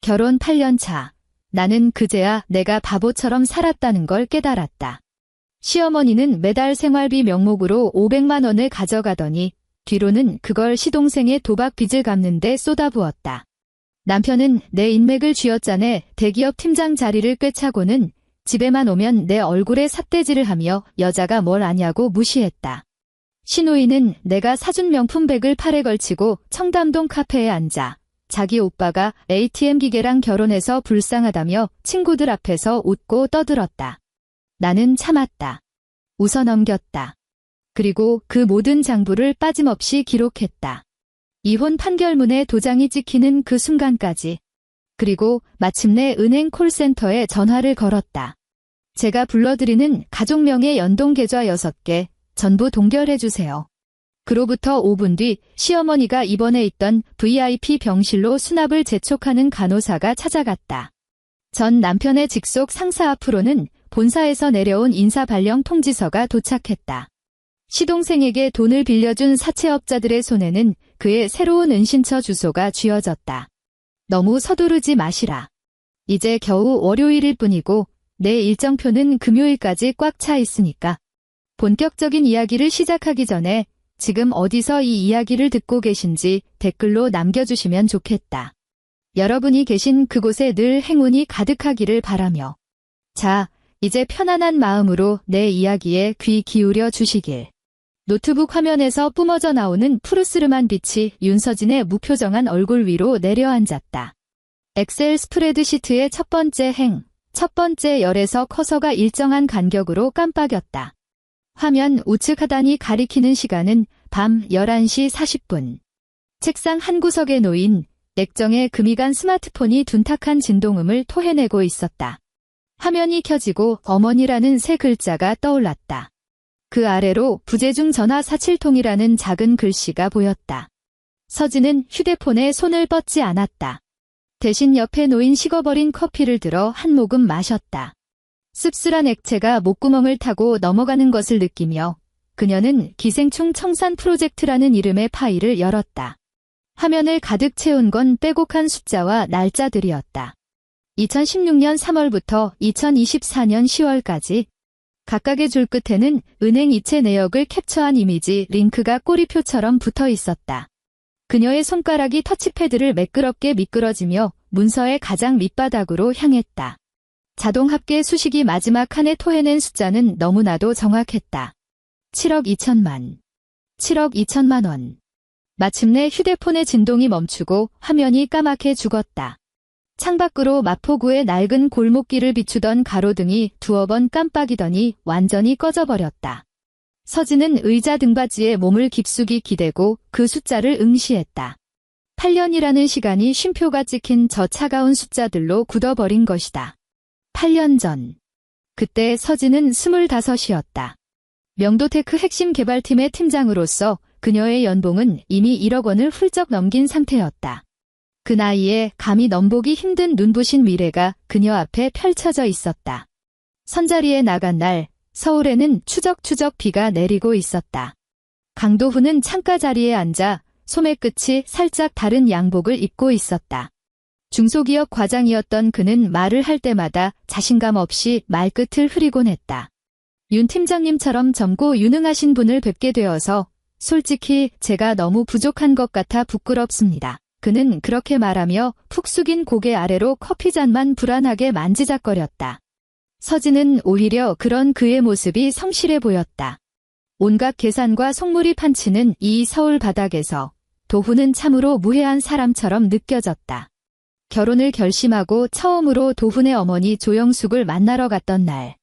결혼 8년 차. 나는 그제야 내가 바보처럼 살았다는 걸 깨달았다. 시어머니는 매달 생활비 명목으로 500만 원을 가져가더니 뒤로는 그걸 시동생의 도박 빚을 갚는 데 쏟아부었다. 남편은 내 인맥을 쥐어짜내 대기업 팀장 자리를 꿰차고는 집에만 오면 내 얼굴에 삿대질을 하며 여자가 뭘 아냐고 무시했다. 시누이는 내가 사준 명품백을 팔에 걸치고 청담동 카페에 앉아 자기 오빠가 ATM 기계랑 결혼해서 불쌍하다며 친구들 앞에서 웃고 떠들었다. 나는 참았다. 웃어 넘겼다. 그리고 그 모든 장부를 빠짐없이 기록했다. 이혼 판결문에 도장이 찍히는 그 순간까지. 그리고 마침내 은행 콜센터에 전화를 걸었다. 제가 불러드리는 가족명의 연동계좌 6개 전부 동결해주세요. 그로부터 5분 뒤 시어머니가 입원해 있던 VIP 병실로 수납을 재촉하는 간호사가 찾아갔다. 전 남편의 직속 상사 앞으로는 본사에서 내려온 인사발령 통지서가 도착했다. 시동생에게 돈을 빌려준 사채업자들의 손에는 그의 새로운 은신처 주소가 쥐어졌다. 너무 서두르지 마시라. 이제 겨우 월요일일 뿐이고 내 일정표는 금요일까지 꽉 차 있으니까. 본격적인 이야기를 시작하기 전에 지금 어디서 이 이야기를 듣고 계신지 댓글로 남겨주시면 좋겠다. 여러분이 계신 그곳에 늘 행운이 가득하기를 바라며. 자, 이제 편안한 마음으로 내 이야기에 귀 기울여 주시길. 노트북 화면에서 뿜어져 나오는 푸르스름한 빛이 윤서진의 무표정한 얼굴 위로 내려앉았다. 엑셀 스프레드시트의 첫 번째 첫 번째 열에서 커서가 일정한 간격으로 깜빡였다. 화면 우측 하단이 가리키는 시간은 밤 11시 40분. 책상 한 구석에 놓인 액정에 금이 간 스마트폰이 둔탁한 진동음을 토해내고 있었다. 화면이 켜지고 어머니라는 세 글자가 떠올랐다. 그 아래로 부재중 전화 47통이라는 작은 글씨가 보였다. 서진은 휴대폰에 손을 뻗지 않았다. 대신 옆에 놓인 식어버린 커피를 들어 한 모금 마셨다. 씁쓸한 액체가 목구멍을 타고 넘어가는 것을 느끼며 그녀는 기생충 청산 프로젝트라는 이름의 파일을 열었다. 화면을 가득 채운 건 빼곡한 숫자와 날짜들이었다. 2016년 3월부터 2024년 10월까지 각각의 줄 끝에는 은행 이체 내역을 캡처한 이미지 링크가 꼬리표처럼 붙어 있었다. 그녀의 손가락이 터치패드를 매끄럽게 미끄러지며 문서의 가장 밑바닥으로 향했다. 자동 합계 수식이 마지막 칸에 토해낸 숫자는 너무나도 정확했다. 7억 2천만. 7억 2천만 원. 마침내 휴대폰의 진동이 멈추고 화면이 까맣게 죽었다. 창밖으로 마포구의 낡은 골목길을 비추던 가로등이 두어 번 깜빡이더니 완전히 꺼져버렸다. 서진은 의자 등받이에 몸을 깊숙이 기대고 그 숫자를 응시했다. 8년이라는 시간이 쉼표가 찍힌 저 차가운 숫자들로 굳어버린 것이다. 8년 전. 그때 서진은 25이었다. 명도테크 핵심 개발팀의 팀장으로서 그녀의 연봉은 이미 1억 원을 훌쩍 넘긴 상태였다. 그 나이에 감히 넘보기 힘든 눈부신 미래가 그녀 앞에 펼쳐져 있었다. 선자리에 나간 날 서울에는 추적추적 비가 내리고 있었다. 강도훈은 창가 자리에 앉아 소매 끝이 살짝 다른 양복을 입고 있었다. 중소기업 과장이었던 그는 말을 할 때마다 자신감 없이 말끝을 흐리곤 했다. 윤 팀장님처럼 젊고 유능하신 분을 뵙게 되어서 솔직히 제가 너무 부족한 것 같아 부끄럽습니다. 그는 그렇게 말하며 푹 숙인 고개 아래로 커피잔만 불안하게 만지작거렸다. 서진은 오히려 그런 그의 모습이 성실해 보였다. 온갖 계산과 속물이 판치는 이 서울 바닥에서 도훈은 참으로 무해한 사람처럼 느껴졌다. 결혼을 결심하고 처음으로 도훈의 어머니 조영숙을 만나러 갔던 날.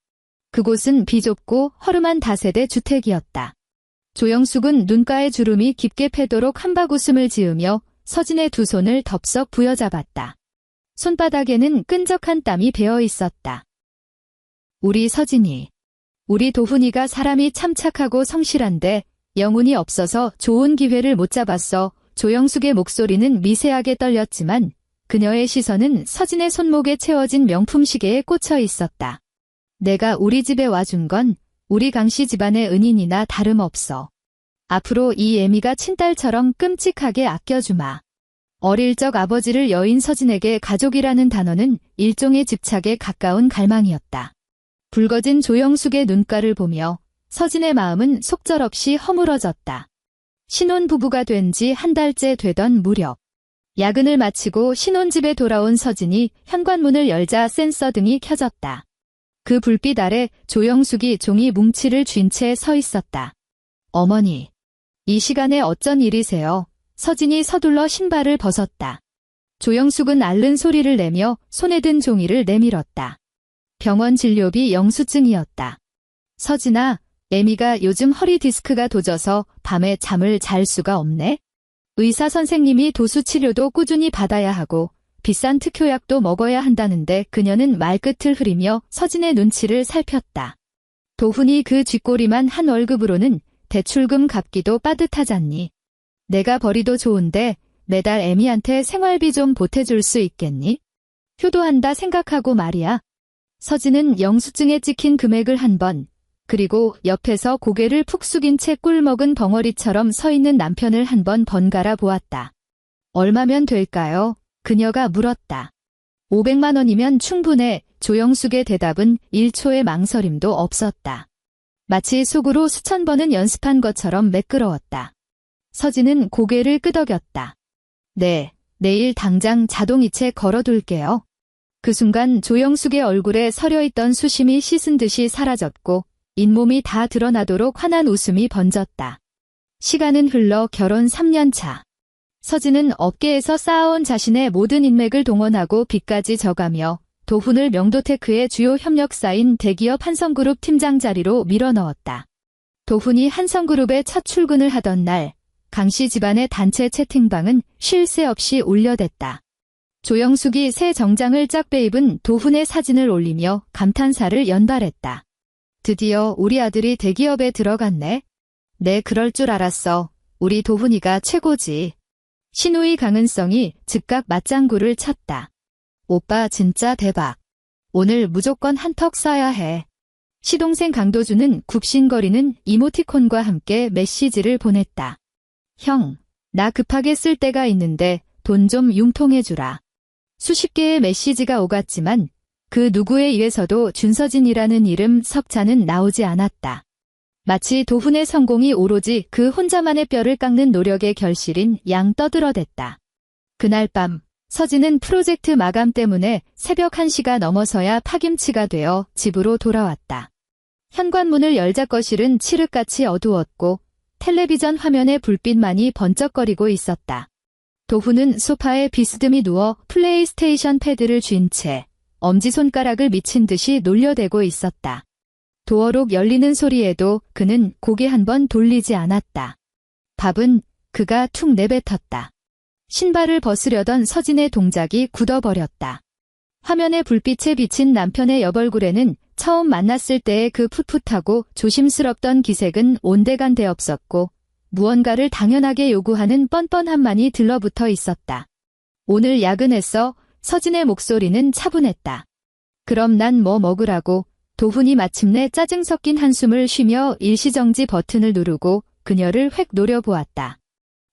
그곳은 비좁고 허름한 다세대 주택이었다. 조영숙은 눈가에 주름이 깊게 패도록 한박웃음을 지으며 서진의 두 손을 덥석 부여잡았다. 손바닥에는 끈적한 땀이 배어 있었다. 우리 서진이. 우리 도훈이가 사람이 참 착하고 성실한데 영혼이 없어서 좋은 기회를 못 잡았어. 조영숙의 목소리는 미세하게 떨렸지만 그녀의 시선은 서진의 손목에 채워진 명품 시계에 꽂혀 있었다. 내가 우리 집에 와준 건 우리 강씨 집안의 은인이나 다름없어. 앞으로 이 애미가 친딸처럼 끔찍하게 아껴주마. 어릴 적 아버지를 여인 서진에게 가족이라는 단어는 일종의 집착에 가까운 갈망이었다. 붉어진 조영숙의 눈가를 보며 서진의 마음은 속절없이 허물어졌다. 신혼부부가 된 지 한 달째 되던 무렵. 야근을 마치고 신혼집에 돌아온 서진이 현관문을 열자 센서 등이 켜졌다. 그 불빛 아래 조영숙이 종이 뭉치를 쥔 채 서 있었다. 어머니, 이 시간에 어쩐 일이세요? 서진이 서둘러 신발을 벗었다. 조영숙은 앓는 소리를 내며 손에 든 종이를 내밀었다. 병원 진료비 영수증이었다. 서진아, 애미가 요즘 허리 디스크가 도져서 밤에 잠을 잘 수가 없네. 의사 선생님이 도수 치료도 꾸준히 받아야 하고 비싼 특효약도 먹어야 한다는데 그녀는 말끝을 흐리며 서진의 눈치를 살폈다. 도훈이 그 쥐꼬리만 한 월급으로는 대출금 갚기도 빠듯하잖니. 내가 벌이도 좋은데 매달 애미한테 생활비 좀 보태줄 수 있겠니? 효도한다 생각하고 말이야. 서진은 영수증에 찍힌 금액을 한 번, 그리고 옆에서 고개를 푹 숙인 채 꿀먹은 벙어리처럼 서 있는 남편을 한 번 번갈아 보았다. 얼마면 될까요? 그녀가 물었다. 500만 원이면 충분해. 조영숙의 대답은 1초의 망설임도 없었다. 마치 속으로 수천 번은 연습한 것처럼 매끄러웠다. 서진은 고개를 끄덕였다. 네, 내일 당장 자동이체 걸어둘게요. 그 순간 조영숙의 얼굴에 서려있던 수심이 씻은 듯이 사라졌고 잇몸이 다 드러나도록 환한 웃음이 번졌다. 시간은 흘러 결혼 3년 차. 서진은 업계에서 쌓아온 자신의 모든 인맥을 동원하고 빚까지 져가며 도훈을 명도테크의 주요 협력사인 대기업 한성그룹 팀장 자리로 밀어넣었다. 도훈이 한성그룹에 첫 출근을 하던 날, 강씨 집안의 단체 채팅방은 쉴 새 없이 울려댔다. 조영숙이 새 정장을 짝 빼입은 도훈의 사진을 올리며 감탄사를 연발했다. 드디어 우리 아들이 대기업에 들어갔네. 네, 그럴 줄 알았어. 우리 도훈이가 최고지. 신우이 강은성이 즉각 맞장구를 쳤다. 오빠 진짜 대박. 오늘 무조건 한턱 쏴야 해. 시동생 강도준은 굽신거리는 이모티콘과 함께 메시지를 보냈다. 형, 나 급하게 쓸 데가 있는데 돈 좀 융통해주라. 수십 개의 메시지가 오갔지만 그 누구에 의해서도 준서진이라는 이름 석자는 나오지 않았다. 마치 도훈의 성공이 오로지 그 혼자만의 뼈를 깎는 노력의 결실인 양 떠들어댔다. 그날 밤 서진은 프로젝트 마감 때문에 새벽 1시가 넘어서야 파김치가 되어 집으로 돌아왔다. 현관문을 열자 거실은 칠흑같이 어두웠고 텔레비전 화면의 불빛만이 번쩍거리고 있었다. 도훈은 소파에 비스듬히 누워 플레이스테이션 패드를 쥔 채 엄지손가락을 미친 듯이 놀려대고 있었다. 도어록 열리는 소리에도 그는 고개 한 번 돌리지 않았다. 밥은 그가 툭 내뱉었다. 신발을 벗으려던 서진의 동작이 굳어버렸다. 화면의 불빛에 비친 남편의 옆얼굴에는 처음 만났을 때의 그 풋풋하고 조심스럽던 기색은 온데간데 없었고 무언가를 당연하게 요구하는 뻔뻔함만이 들러붙어 있었다. 오늘 야근했어? 서진의 목소리는 차분했다. 그럼 난 뭐 먹으라고? 도훈이 마침내 짜증 섞인 한숨을 쉬며 일시정지 버튼을 누르고 그녀를 획 노려보았다.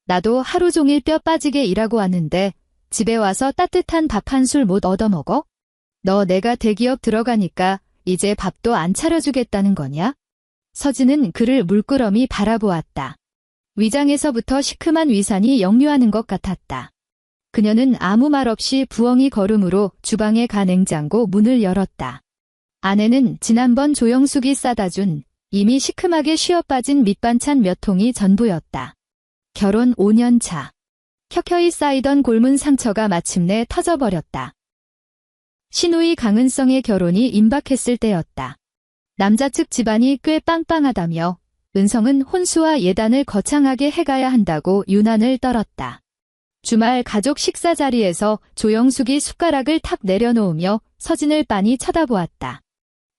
나도 하루 종일 뼈 빠지게 일하고 왔는데 집에 와서 따뜻한 밥 한 술 못 얻어먹어? 너 내가 대기업 들어가니까 이제 밥도 안 차려주겠다는 거냐? 서진은 그를 물끄러미 바라보았다. 위장에서부터 시큼한 위산이 역류하는 것 같았다. 그녀는 아무 말 없이 부엉이 걸음으로 주방에 가 냉장고 문을 열었다. 안에는 지난번 조영숙이 싸다 준 이미 시큼하게 쉬어빠진 밑반찬 몇 통이 전부였다. 결혼 5년 차. 켜켜이 쌓이던 골문 상처가 마침내 터져버렸다. 신우이 강은성의 결혼이 임박했을 때였다. 남자 측 집안이 꽤 빵빵하다며 은성은 혼수와 예단을 거창하게 해가야 한다고 유난을 떨었다. 주말 가족 식사 자리에서 조영숙이 숟가락을 탁 내려놓으며 서진을 빤히 쳐다보았다.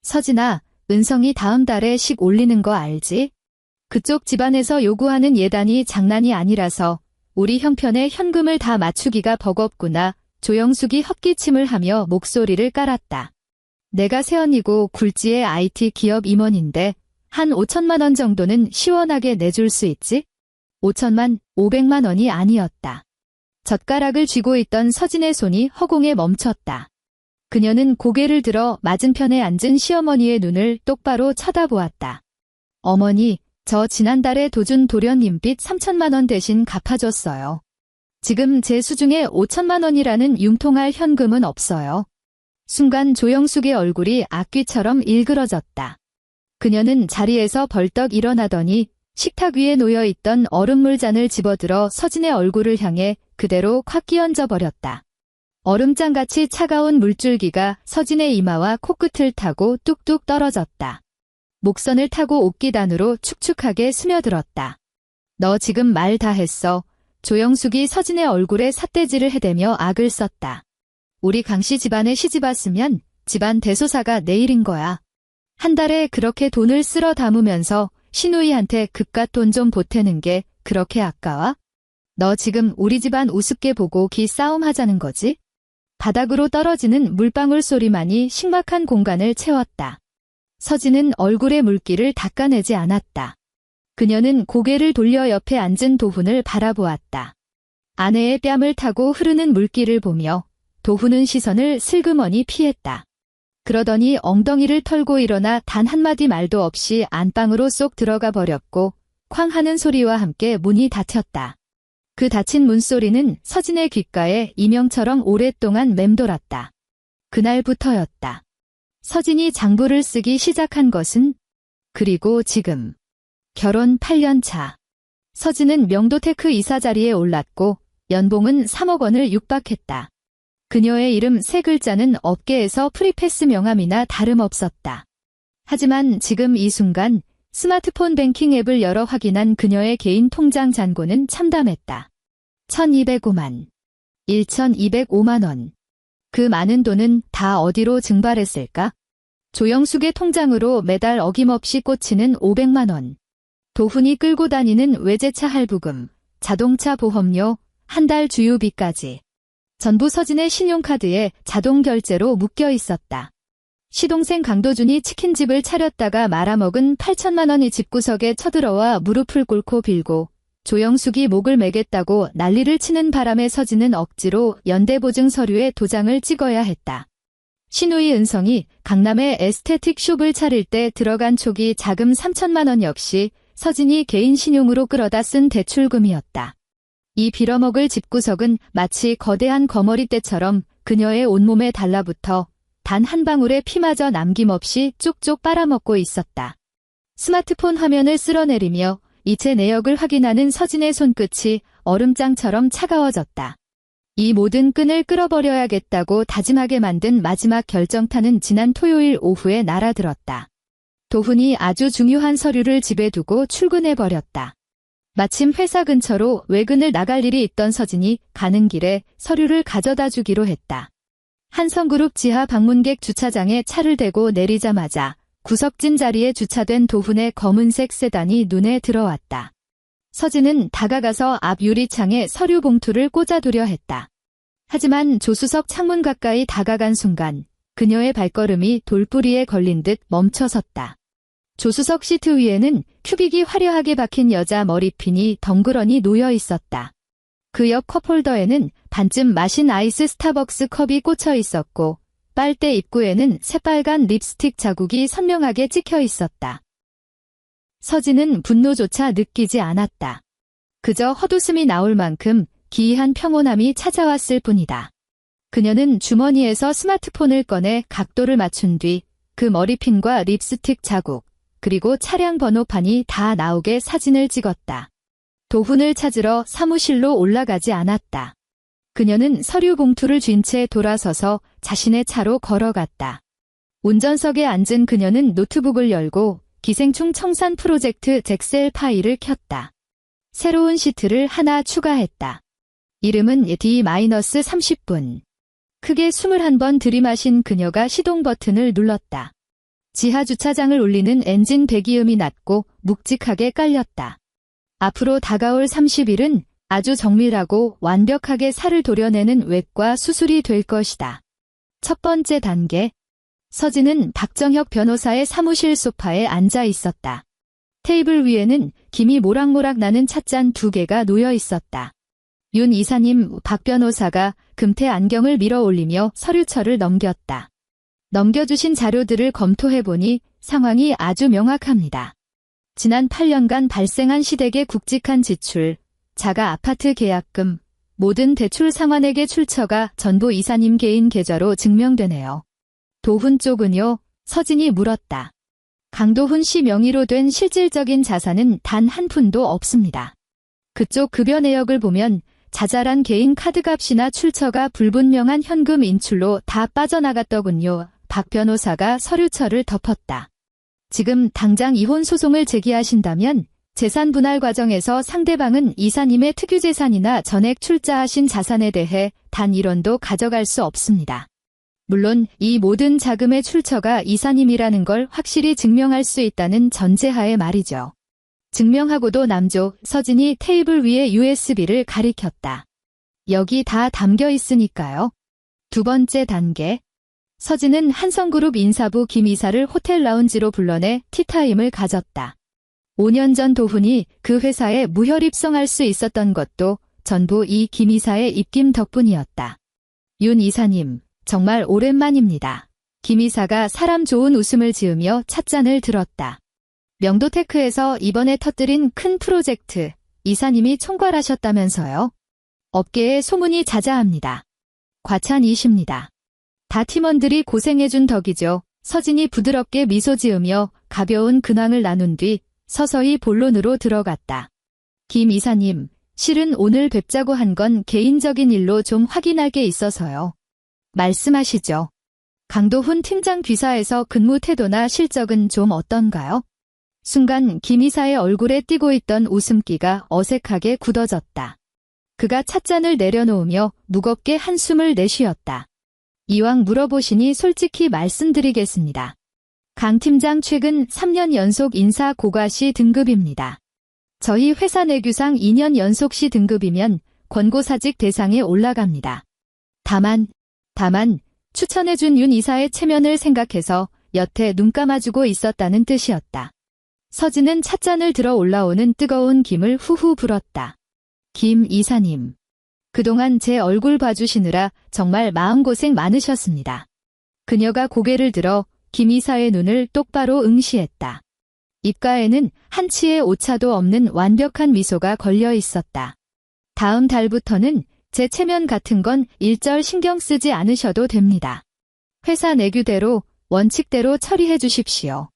서진아, 은성이 다음 달에 식 올리는 거 알지? 그쪽 집안에서 요구하는 예단이 장난이 아니라서 우리 형편에 현금을 다 맞추기가 버겁구나. 조영숙이 헛기침을 하며 목소리를 깔았다. 내가 새언니고 굴지의 IT 기업 임원인데 한 5천만 원 정도는 시원하게 내줄 수 있지? 5천만, 500만 원이 아니었다. 젓가락을 쥐고 있던 서진의 손이 허공에 멈췄다. 그녀는 고개를 들어 맞은편에 앉은 시어머니의 눈을 똑바로 쳐다보았다. 어머니, 저 지난달에 도준 도련님빚 3천만 원 대신 갚아줬어요. 지금 제 수중에 5천만 원이라는 융통할 현금은 없어요. 순간 조영숙의 얼굴이 악귀처럼 일그러졌다. 그녀는 자리에서 벌떡 일어나더니 식탁 위에 놓여있던 얼음물 잔을 집어들어 서진의 얼굴을 향해 그대로 콱 끼얹어 버렸다. 얼음장같이 차가운 물줄기가 서진의 이마와 코끝을 타고 뚝뚝 떨어졌다. 목선을 타고 옥기단으로 축축하게 스며들었다. 너 지금 말 다 했어. 조영숙이 서진의 얼굴에 삿대질을 해대며 악을 썼다. 우리 강씨 집안에 시집 왔으면 집안 대소사가 내일인 거야. 한 달에 그렇게 돈을 쓸어 담으면서 시누이한테 그깟 돈 좀 보태는 게 그렇게 아까워? 너 지금 우리 집안 우습게 보고 기싸움 하자는 거지? 바닥으로 떨어지는 물방울 소리만이 식막한 공간을 채웠다. 서진은 얼굴의 물기를 닦아내지 않았다. 그녀는 고개를 돌려 옆에 앉은 도훈을 바라보았다. 아내의 뺨을 타고 흐르는 물기를 보며 도훈은 시선을 슬그머니 피했다. 그러더니 엉덩이를 털고 일어나 단 한마디 말도 없이 안방으로 쏙 들어가 버렸고 쾅 하는 소리와 함께 문이 닫혔다. 그 닫힌 문소리는 서진의 귓가에 이명처럼 오랫동안 맴돌았다. 그날부터였다. 서진이 장부를 쓰기 시작한 것은 그리고 지금 결혼 8년 차. 서진은 명도테크 이사 자리에 올랐고 연봉은 3억 원을 육박했다. 그녀의 이름 3글자는 업계에서 프리패스 명함이나 다름없었다. 하지만 지금 이 순간 스마트폰 뱅킹 앱을 열어 확인한 그녀의 개인 통장 잔고는 참담했다. 1205만, 1205만 원. 그 많은 돈은 다 어디로 증발했을까? 조영숙의 통장으로 매달 어김없이 꽂히는 500만 원. 도훈이 끌고 다니는 외제차 할부금, 자동차 보험료, 한 달 주유비까지. 전부 서진의 신용카드에 자동 결제로 묶여 있었다. 시동생 강도준이 치킨집을 차렸다가 말아먹은 8천만 원이 집구석에 쳐들어와 무릎을 꿇고 빌고 조영숙이 목을 매겠다고 난리를 치는 바람에 서진은 억지로 연대보증 서류에 도장을 찍어야 했다. 시누이 은성이 강남에 에스테틱 숍을 차릴 때 들어간 초기 자금 3천만 원 역시 서진이 개인 신용으로 끌어다 쓴 대출금이었다. 이 빌어먹을 집구석은 마치 거대한 거머리떼처럼 그녀의 온몸에 달라붙어 단 한 방울의 피마저 남김없이 쪽쪽 빨아먹고 있었다. 스마트폰 화면을 쓸어내리며 이체 내역을 확인하는 서진의 손끝이 얼음장처럼 차가워졌다. 이 모든 끈을 끌어버려야겠다고 다짐하게 만든 마지막 결정타는 지난 토요일 오후에 날아들었다. 도훈이 아주 중요한 서류를 집에 두고 출근해버렸다. 마침 회사 근처로 외근을 나갈 일이 있던 서진이 가는 길에 서류를 가져다 주기로 했다. 한성그룹 지하 방문객 주차장에 차를 대고 내리자마자 구석진 자리에 주차된 도훈의 검은색 세단이 눈에 들어왔다. 서진은 다가가서 앞 유리창에 서류 봉투를 꽂아두려 했다. 하지만 조수석 창문 가까이 다가간 순간 그녀의 발걸음이 돌부리에 걸린 듯 멈춰섰다. 조수석 시트 위에는 큐빅이 화려하게 박힌 여자 머리핀이 덩그러니 놓여 있었다. 그 옆 컵홀더에는 반쯤 마신 아이스 스타벅스 컵이 꽂혀 있었고 빨대 입구에는 새빨간 립스틱 자국이 선명하게 찍혀 있었다. 서진은 분노조차 느끼지 않았다. 그저 헛웃음이 나올 만큼 기이한 평온함이 찾아왔을 뿐이다. 그녀는 주머니에서 스마트폰을 꺼내 각도를 맞춘 뒤 그 머리핀과 립스틱 자국, 그리고 차량 번호판이 다 나오게 사진을 찍었다. 도훈을 찾으러 사무실로 올라가지 않았다. 그녀는 서류 봉투를 쥔 채 돌아서서 자신의 차로 걸어갔다. 운전석에 앉은 그녀는 노트북을 열고 기생충 청산 프로젝트 엑셀 파일을 켰다. 새로운 시트를 하나 추가했다. 이름은 D-30분. 크게 21번 들이마신 그녀가 시동 버튼을 눌렀다. 지하 주차장을 울리는 엔진 배기음이 낮고 묵직하게 깔렸다. 앞으로 다가올 30일은 아주 정밀하고 완벽하게 살을 도려내는 외과 수술이 될 것이다. 첫 번째 단계. 서진은 박정혁 변호사의 사무실 소파에 앉아 있었다. 테이블 위에는 김이 모락모락 나는 찻잔 2개가 놓여 있었다. 윤 이사님, 박 변호사가 금태 안경을 밀어 올리며 서류철을 넘겼다. 넘겨주신 자료들을 검토해보니 상황이 아주 명확합니다. 지난 8년간 발생한 시댁의 굵직한 지출, 자가 아파트 계약금, 모든 대출 상환액의 출처가 전부 이사님 개인 계좌로 증명되네요. 도훈 쪽은요? 서진이 물었다. 강도훈 씨 명의로 된 실질적인 자산은 단 한 푼도 없습니다. 그쪽 급여 내역을 보면 자잘한 개인 카드값이나 출처가 불분명한 현금 인출로 다 빠져나갔더군요. 박 변호사가 서류철을 덮었다. 지금 당장 이혼 소송을 제기하신다면 재산 분할 과정에서 상대방은 이사님의 특유재산이나 전액 출자하신 자산에 대해 단 1원도 가져갈 수 없습니다. 물론 이 모든 자금의 출처가 이사님이라는 걸 확실히 증명할 수 있다는 전제하에 말이죠. 증명하고도 남죠. 서진이 테이블 위에 USB를 가리켰다. 여기 다 담겨 있으니까요. 두 번째 단계. 서진은 한성그룹 인사부 김 이사를 호텔 라운지로 불러내 티타임을 가졌다. 5년 전 도훈이 그 회사에 무혈 입성할 수 있었던 것도 전부 이 김 이사의 입김 덕분이었다. 윤 이사님, 정말 오랜만입니다. 김 이사가 사람 좋은 웃음을 지으며 찻잔을 들었다. 명도테크에서 이번에 터뜨린 큰 프로젝트, 이사님이 총괄하셨다면서요? 업계에 소문이 자자합니다. 과찬이십니다. 다 팀원들이 고생해준 덕이죠. 서진이 부드럽게 미소 지으며 가벼운 근황을 나눈 뒤 서서히 본론으로 들어갔다. 김 이사님, 실은 오늘 뵙자고 한 건 개인적인 일로 좀 확인할 게 있어서요. 말씀하시죠. 강도훈 팀장 귀사에서 근무 태도나 실적은 좀 어떤가요? 순간 김 이사의 얼굴에 띄고 있던 웃음기가 어색하게 굳어졌다. 그가 찻잔을 내려놓으며 무겁게 한숨을 내쉬었다. 이왕 물어보시니 솔직히 말씀드리겠습니다. 강 팀장 최근 3년 연속 인사 고과시 등급입니다. 저희 회사 내규상 2년 연속 시 등급이면 권고사직 대상에 올라갑니다. 다만 추천해준 윤 이사의 체면을 생각해서 여태 눈 감아주고 있었다는 뜻이었다. 서진은 찻잔을 들어 올라오는 뜨거운 김을 후후 불었다. 김 이사님. 그동안 제 얼굴 봐주시느라 정말 마음고생 많으셨습니다. 그녀가 고개를 들어 김 이사의 눈을 똑바로 응시했다. 입가에는 한치의 오차도 없는 완벽한 미소가 걸려 있었다. 다음 달부터는 제 체면 같은 건 일절 신경 쓰지 않으셔도 됩니다. 회사 내규대로 원칙대로 처리해 주십시오.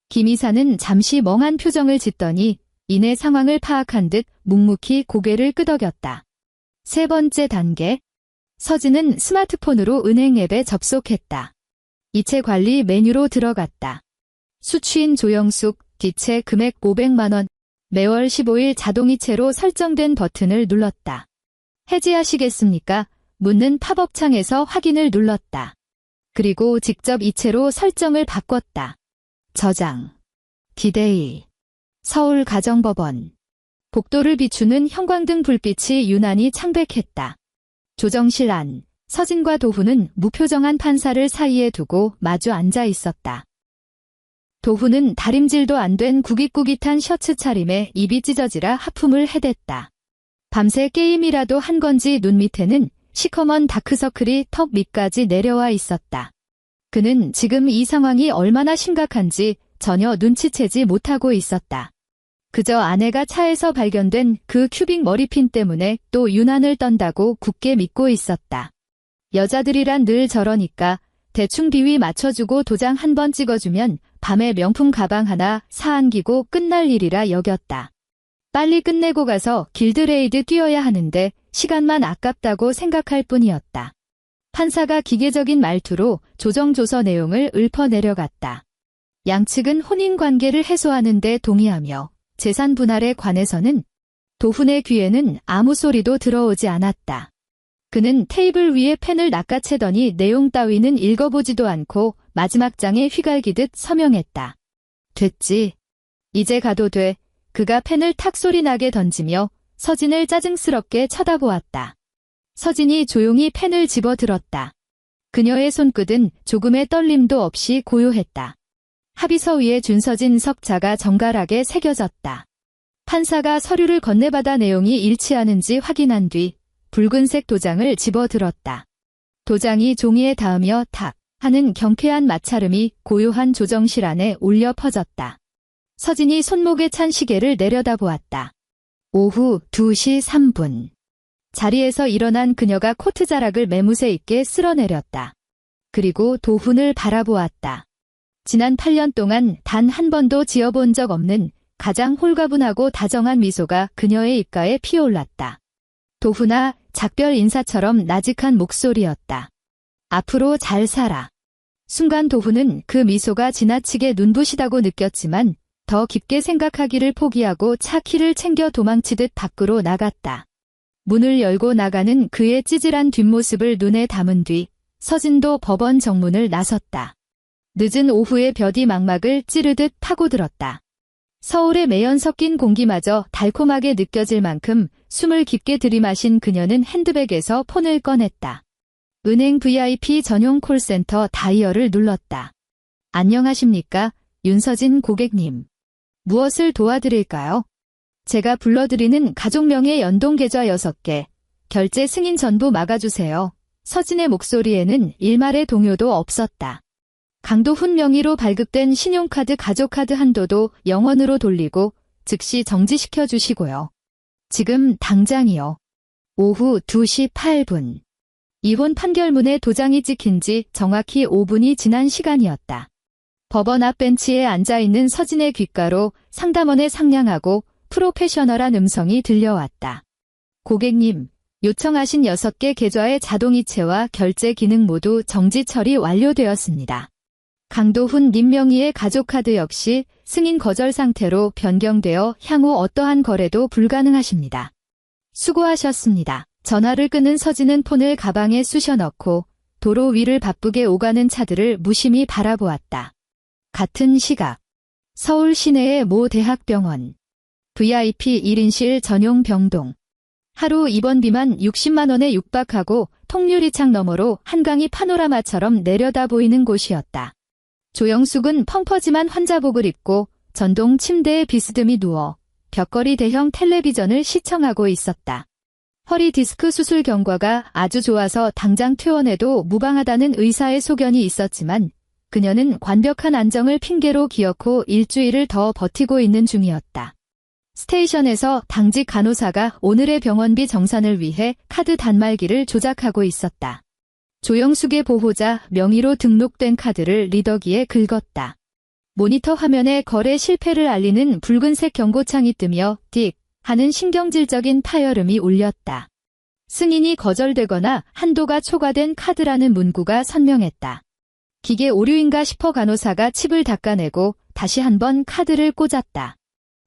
김 이사는 잠시 멍한 표정을 짓더니 이내 상황을 파악한 듯 묵묵히 고개를 끄덕였다. 세 번째 단계. 서진은 스마트폰으로 은행 앱에 접속했다. 이체 관리 메뉴로 들어갔다. 수취인 조영숙, 기체 금액 500만 원, 매월 15일 자동이체로 설정된 버튼을 눌렀다. 해지하시겠습니까? 묻는 팝업창에서 확인을 눌렀다. 그리고 직접 이체로 설정을 바꿨다. 저장. 디데이. 서울가정법원. 복도를 비추는 형광등 불빛이 유난히 창백했다. 조정실 안, 서진과 도훈은 무표정한 판사를 사이에 두고 마주 앉아 있었다. 도훈은 다림질도 안 된 구깃구깃한 셔츠 차림에 입이 찢어지라 하품을 해댔다. 밤새 게임이라도 한 건지 눈 밑에는 시커먼 다크서클이 턱 밑까지 내려와 있었다. 그는 지금 이 상황이 얼마나 심각한지 전혀 눈치채지 못하고 있었다. 그저 아내가 차에서 발견된 그 큐빅 머리핀 때문에 또 유난을 떤다고 굳게 믿고 있었다. 여자들이란 늘 저러니까 대충 비위 맞춰주고 도장 한 번 찍어주면 밤에 명품 가방 하나 사안기고 끝날 일이라 여겼다. 빨리 끝내고 가서 길드레이드 뛰어야 하는데 시간만 아깝다고 생각할 뿐이었다. 판사가 기계적인 말투로 조정조서 내용을 읊어내려갔다. 양측은 혼인관계를 해소하는 데 동의하며 재산 분할에 관해서는 도훈의 귀에는 아무 소리도 들어오지 않았다. 그는 테이블 위에 펜을 낚아채더니 내용 따위는 읽어보지도 않고 마지막 장에 휘갈기듯 서명했다. 됐지. 이제 가도 돼. 그가 펜을 탁 소리나게 던지며 서진을 짜증스럽게 쳐다보았다. 서진이 조용히 펜을 집어들었다. 그녀의 손끝은 조금의 떨림도 없이 고요했다. 합의서 위에 준서진 석자가 정갈하게 새겨졌다. 판사가 서류를 건네받아 내용이 일치하는지 확인한 뒤 붉은색 도장을 집어들었다. 도장이 종이에 닿으며 탁 하는 경쾌한 마찰음이 고요한 조정실 안에 울려 퍼졌다. 서진이 손목에 찬 시계를 내려다보았다. 오후 2시 3분. 자리에서 일어난 그녀가 코트 자락을 매무새 있게 쓸어내렸다. 그리고 도훈을 바라보았다. 지난 8년 동안 단 한 번도 지어본 적 없는 가장 홀가분하고 다정한 미소가 그녀의 입가에 피어올랐다. 도훈아, 작별 인사처럼 나직한 목소리였다. 앞으로 잘 살아. 순간 도훈은 그 미소가 지나치게 눈부시다고 느꼈지만 더 깊게 생각하기를 포기하고 차 키를 챙겨 도망치듯 밖으로 나갔다. 문을 열고 나가는 그의 찌질한 뒷모습을 눈에 담은 뒤 서진도 법원 정문을 나섰다. 늦은 오후의 볕이 망막을 찌르듯 파고들었다. 서울의 매연 섞인 공기마저 달콤하게 느껴질 만큼 숨을 깊게 들이마신 그녀는 핸드백에서 폰을 꺼냈다. 은행 VIP 전용 콜센터 다이얼을 눌렀다. 안녕하십니까, 윤서진 고객님. 무엇을 도와드릴까요? 제가 불러드리는 가족명의 연동계좌 6개, 결제 승인 전부 막아주세요. 서진의 목소리에는 일말의 동요도 없었다. 강도훈 명의로 발급된 신용카드 가족카드 한도도 0원으로 돌리고 즉시 정지시켜 주시고요. 지금 당장이요. 오후 2시 8분. 이혼 판결문에 도장이 찍힌 지 정확히 5분이 지난 시간이었다. 법원 앞 벤치에 앉아있는 서진의 귓가로 상담원의 상냥하고 프로페셔널한 음성이 들려왔다. 고객님, 요청하신 6개 계좌의 자동이체와 결제 기능 모두 정지 처리 완료되었습니다. 강도훈 님 명의의 가족카드 역시 승인 거절 상태로 변경되어 향후 어떠한 거래도 불가능하십니다. 수고하셨습니다. 전화를 끊은 서진은 폰을 가방에 쑤셔 넣고 도로 위를 바쁘게 오가는 차들을 무심히 바라보았다. 같은 시각, 서울 시내의 모 대학병원, VIP 1인실 전용 병동. 하루 입원비만 60만 원에 육박하고 통유리창 너머로 한강이 파노라마처럼 내려다 보이는 곳이었다. 조영숙은 펑퍼짐한 환자복을 입고 전동 침대에 비스듬히 누워 벽걸이 대형 텔레비전을 시청하고 있었다. 허리 디스크 수술 경과가 아주 좋아서 당장 퇴원해도 무방하다는 의사의 소견이 있었지만 그녀는 완벽한 안정을 핑계로 기어코 일주일을 더 버티고 있는 중이었다. 스테이션에서 당직 간호사가 오늘의 병원비 정산을 위해 카드 단말기를 조작하고 있었다. 조영숙의 보호자 명의로 등록된 카드를 리더기에 긁었다. 모니터 화면에 거래 실패를 알리는 붉은색 경고창이 뜨며 띡 하는 신경질적인 파열음이 울렸다. 승인이 거절되거나 한도가 초과된 카드라는 문구가 선명했다. 기계 오류인가 싶어 간호사가 칩을 닦아내고 다시 한번 카드를 꽂았다.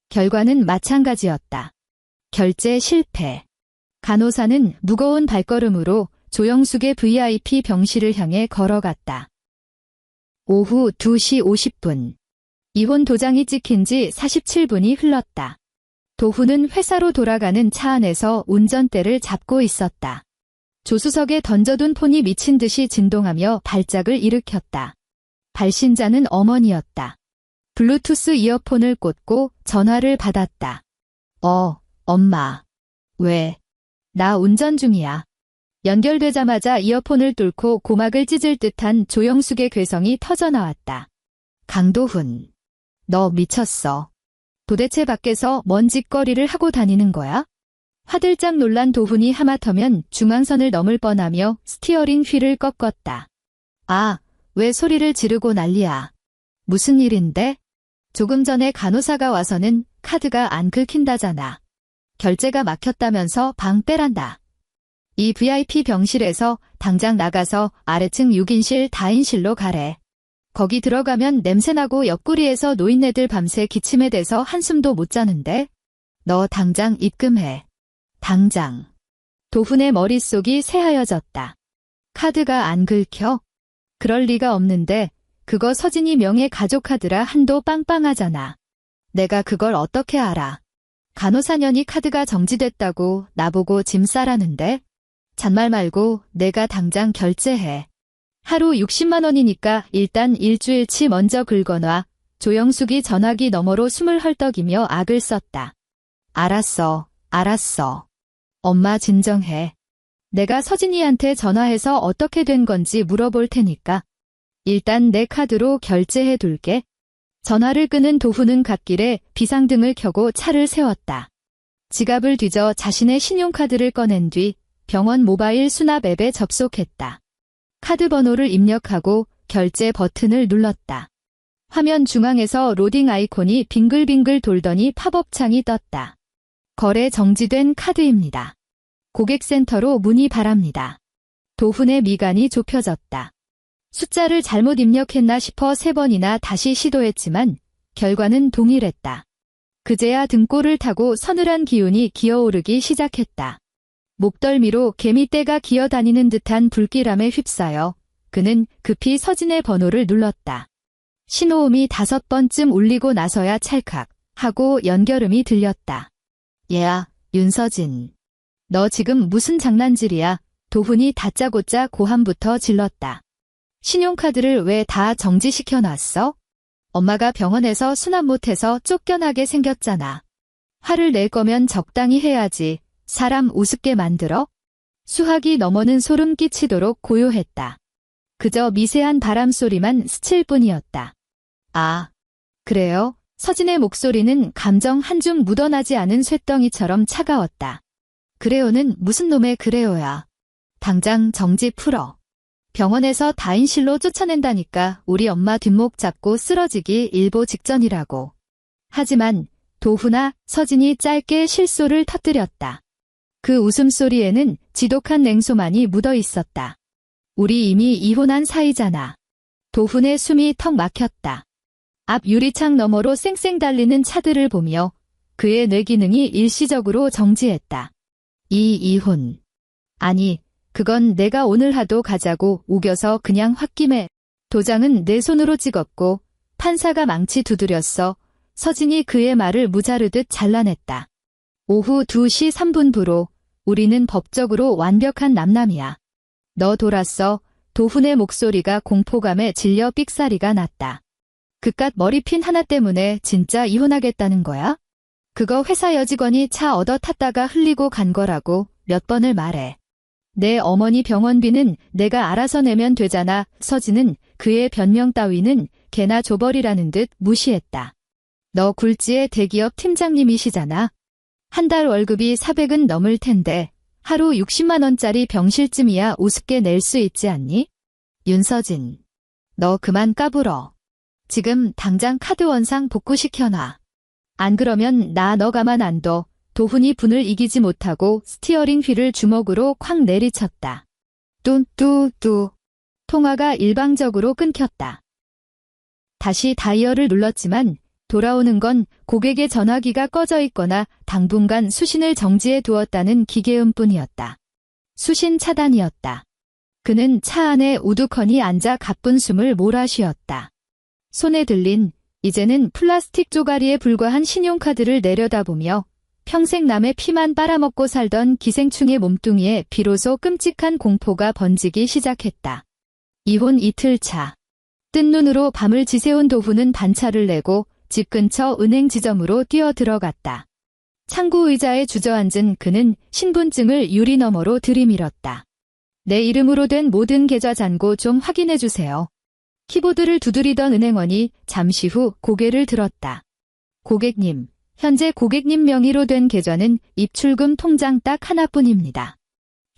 결과는 마찬가지였다. 결제 실패. 간호사는 무거운 발걸음으로 조영숙의 VIP 병실을 향해 걸어갔다. 오후 2시 50분. 이혼 도장이 찍힌 지 47분이 흘렀다. 도훈은 회사로 돌아가는 차 안에서 운전대를 잡고 있었다. 조수석에 던져둔 폰이 미친 듯이 진동하며 발작을 일으켰다. 발신자는 어머니였다. 블루투스 이어폰을 꽂고 전화를 받았다. 엄마. 왜? 나 운전 중이야. 연결되자마자 이어폰을 뚫고 고막을 찢을 듯한 조영숙의 괴성이 터져나왔다. 강도훈. 너 미쳤어. 도대체 밖에서 뭔 짓거리를 하고 다니는 거야? 화들짝 놀란 도훈이 하마터면 중앙선을 넘을 뻔하며 스티어링 휠을 꺾었다. 아, 왜 소리를 지르고 난리야. 무슨 일인데? 조금 전에 간호사가 와서는 카드가 안 긁힌다잖아. 결제가 막혔다면서 방 빼란다. 이 VIP 병실에서 당장 나가서 아래층 6인실 다인실로 가래. 거기 들어가면 냄새나고 옆구리에서 노인네들 밤새 기침에 대서 한숨도 못 자는데? 너 당장 입금해. 당장. 도훈의 머릿속이 새하얘졌다. 카드가 안 긁혀? 그럴 리가 없는데 그거 서진이 명의 가족카드라 한도 빵빵하잖아. 내가 그걸 어떻게 알아? 간호사년이 카드가 정지됐다고 나보고 짐 싸라는데? 잔말 말고 내가 당장 결제해. 하루 60만 원이니까 일단 일주일치 먼저 긁어놔. 조영숙이 전화기 너머로 숨을 헐떡이며 악을 썼다. 알았어. 엄마 진정해. 내가 서진이한테 전화해서 어떻게 된 건지 물어볼 테니까. 일단 내 카드로 결제해 둘게. 전화를 끄는 도훈은 갓길에 비상등을 켜고 차를 세웠다. 지갑을 뒤져 자신의 신용카드를 꺼낸 뒤 병원 모바일 수납 앱에 접속했다. 카드 번호를 입력하고 결제 버튼을 눌렀다. 화면 중앙에서 로딩 아이콘이 빙글빙글 돌더니 팝업 창이 떴다. 거래 정지된 카드입니다. 고객센터로 문의 바랍니다. 도훈의 미간이 좁혀졌다. 숫자를 잘못 입력했나 싶어 3번이나 다시 시도했지만 결과는 동일했다. 그제야 등골을 타고 서늘한 기운이 기어오르기 시작했다. 목덜미로 개미떼가 기어다니는 듯한 불길함에 휩싸여 그는 급히 서진의 번호를 눌렀다. 신호음이 5번쯤 울리고 나서야 찰칵 하고 연결음이 들렸다. 얘야, 윤서진. 너 지금 무슨 장난질이야? 도훈이 다짜고짜 고함부터 질렀다. 신용카드를 왜 다 정지시켜놨어? 엄마가 병원에서 수납 못해서 쫓겨나게 생겼잖아. 화를 낼 거면 적당히 해야지. 사람 우습게 만들어? 수학이 넘어는 소름 끼치도록 고요했다. 그저 미세한 바람소리만 스칠 뿐이었다. 아, 그래요? 서진의 목소리는 감정 한 줌 묻어나지 않은 쇳덩이처럼 차가웠다. 그래요는 무슨 놈의 그래요야. 당장 정지 풀어. 병원에서 다인실로 쫓아낸다니까 우리 엄마 뒷목 잡고 쓰러지기 일보 직전이라고. 하지만 도훈아, 서진이 짧게 실소를 터뜨렸다. 그 웃음소리에는 지독한 냉소만이 묻어 있었다. 우리 이미 이혼한 사이잖아. 도훈의 숨이 턱 막혔다. 앞 유리창 너머로 쌩쌩 달리는 차들을 보며 그의 뇌기능이 일시적으로 정지했다. 이혼. 아니, 그건 내가 오늘 하도 가자고 우겨서 그냥 홧김에. 도장은 내 손으로 찍었고 판사가 망치 두드렸어. 서진이 그의 말을 무자르듯 잘라냈다. 오후 2시 3분부로 우리는 법적으로 완벽한 남남이야. 너 돌았어. 도훈의 목소리가 공포감에 질려 삑사리가 났다. 그깟 머리핀 하나 때문에 진짜 이혼하겠다는 거야? 그거 회사 여직원이 차 얻어 탔다가 흘리고 간 거라고 몇 번을 말해. 내 어머니 병원비는 내가 알아서 내면 되잖아. 서진은 그의 변명 따위는 개나 줘버리라는 듯 무시했다. 너 굴지의 대기업 팀장님이시잖아. 한 달 월급이 400은 넘을 텐데 하루 60만 원짜리 병실쯤이야 우습게 낼 수 있지 않니? 윤서진, 너 그만 까불어. 지금 당장 카드 원상 복구시켜놔. 안 그러면 나 너 가만 안 둬. 도훈이 분을 이기지 못하고 스티어링 휠을 주먹으로 콱 내리쳤다. 뚜뚜뚜. 통화가 일방적으로 끊겼다. 다시 다이얼을 눌렀지만 돌아오는 건 고객의 전화기가 꺼져 있거나 당분간 수신을 정지해 두었다는 기계음뿐이었다. 수신 차단이었다. 그는 차 안에 우두커니 앉아 가쁜 숨을 몰아쉬었다. 손에 들린 이제는 플라스틱 쪼가리에 불과한 신용카드를 내려다보며 평생 남의 피만 빨아먹고 살던 기생충의 몸뚱이에 비로소 끔찍한 공포가 번지기 시작했다. 이혼 이틀 차. 뜬 눈으로 밤을 지새운 도훈은 반차를 내고 집 근처 은행 지점으로 뛰어들어갔다. 창구 의자에 주저앉은 그는 신분증을 유리 너머로 들이밀었다. 내 이름으로 된 모든 계좌 잔고 좀 확인해주세요. 키보드를 두드리던 은행원이 잠시 후 고개를 들었다. 고객님, 현재 고객님 명의로 된 계좌는 입출금 통장 딱 하나뿐입니다.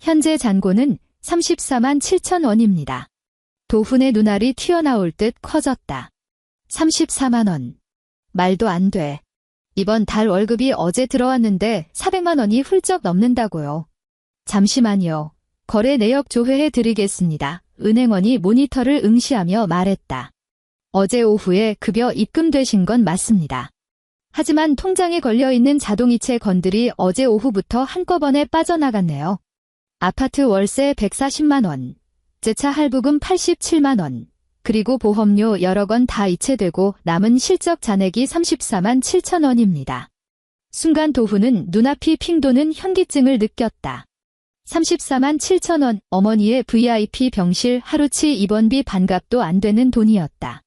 현재 잔고는 34만 7천 원입니다. 도훈의 눈알이 튀어나올 듯 커졌다. 34만 원. 말도 안 돼. 이번 달 월급이 어제 들어왔는데 400만 원이 훌쩍 넘는다고요. 잠시만요. 거래 내역 조회해 드리겠습니다. 은행원이 모니터를 응시하며 말했다. 어제 오후에 급여 입금되신 건 맞습니다. 하지만 통장에 걸려있는 자동이체 건들이 어제 오후부터 한꺼번에 빠져나갔네요. 아파트 월세 140만 원, 제 차 할부금 87만 원, 그리고 보험료 여러 건 다 이체되고 남은 실적 잔액이 34만 7천 원입니다. 순간 도훈은 눈앞이 핑 도는 현기증을 느꼈다. 34만 7천 원, 어머니의 VIP 병실 하루치 입원비 반값도 안 되는 돈이었다.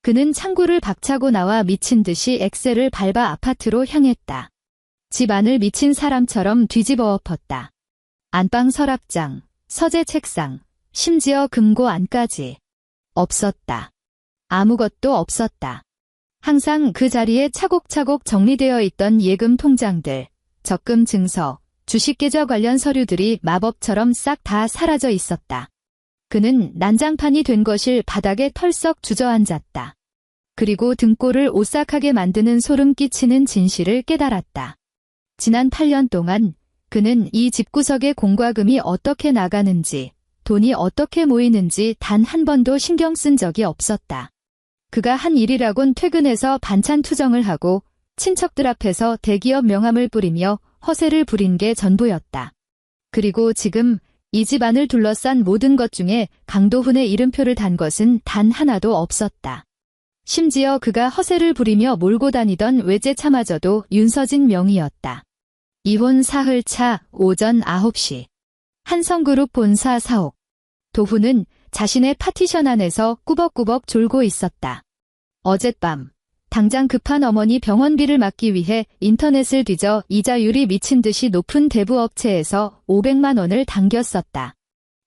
그는 창구를 박차고 나와 미친 듯이 엑셀을 밟아 아파트로 향했다. 집 안을 미친 사람처럼 뒤집어 엎었다. 안방 서랍장, 서재 책상, 심지어 금고 안까지. 없었다. 아무것도 없었다. 항상 그 자리에 차곡차곡 정리되어 있던 예금 통장들, 적금 증서, 주식계좌 관련 서류들이 마법처럼 싹 다 사라져 있었다. 그는 난장판이 된 것을 바닥에 털썩 주저앉았다. 그리고 등골을 오싹하게 만드는 소름 끼치는 진실을 깨달았다. 지난 8년 동안 그는 이 집구석에 공과금이 어떻게 나가는지, 돈이 어떻게 모이는지 단 한 번도 신경 쓴 적이 없었다. 그가 한 일이라곤 퇴근해서 반찬 투정을 하고 친척들 앞에서 대기업 명함을 뿌리며 허세를 부린 게 전부였다. 그리고 지금 이 집안을 둘러싼 모든 것 중에 강도훈의 이름표를 단 것은 단 하나도 없었다. 심지어 그가 허세를 부리며 몰고 다니던 외제차마저도 윤서진 명의였다. 이혼 사흘차 오전 9시. 한성그룹 본사 사옥. 도훈은 자신의 파티션 안에서 꾸벅꾸벅 졸고 있었다. 어젯밤 당장 급한 어머니 병원비를 막기 위해 인터넷을 뒤져 이자율이 미친 듯이 높은 대부업체에서 500만 원을 당겼었다.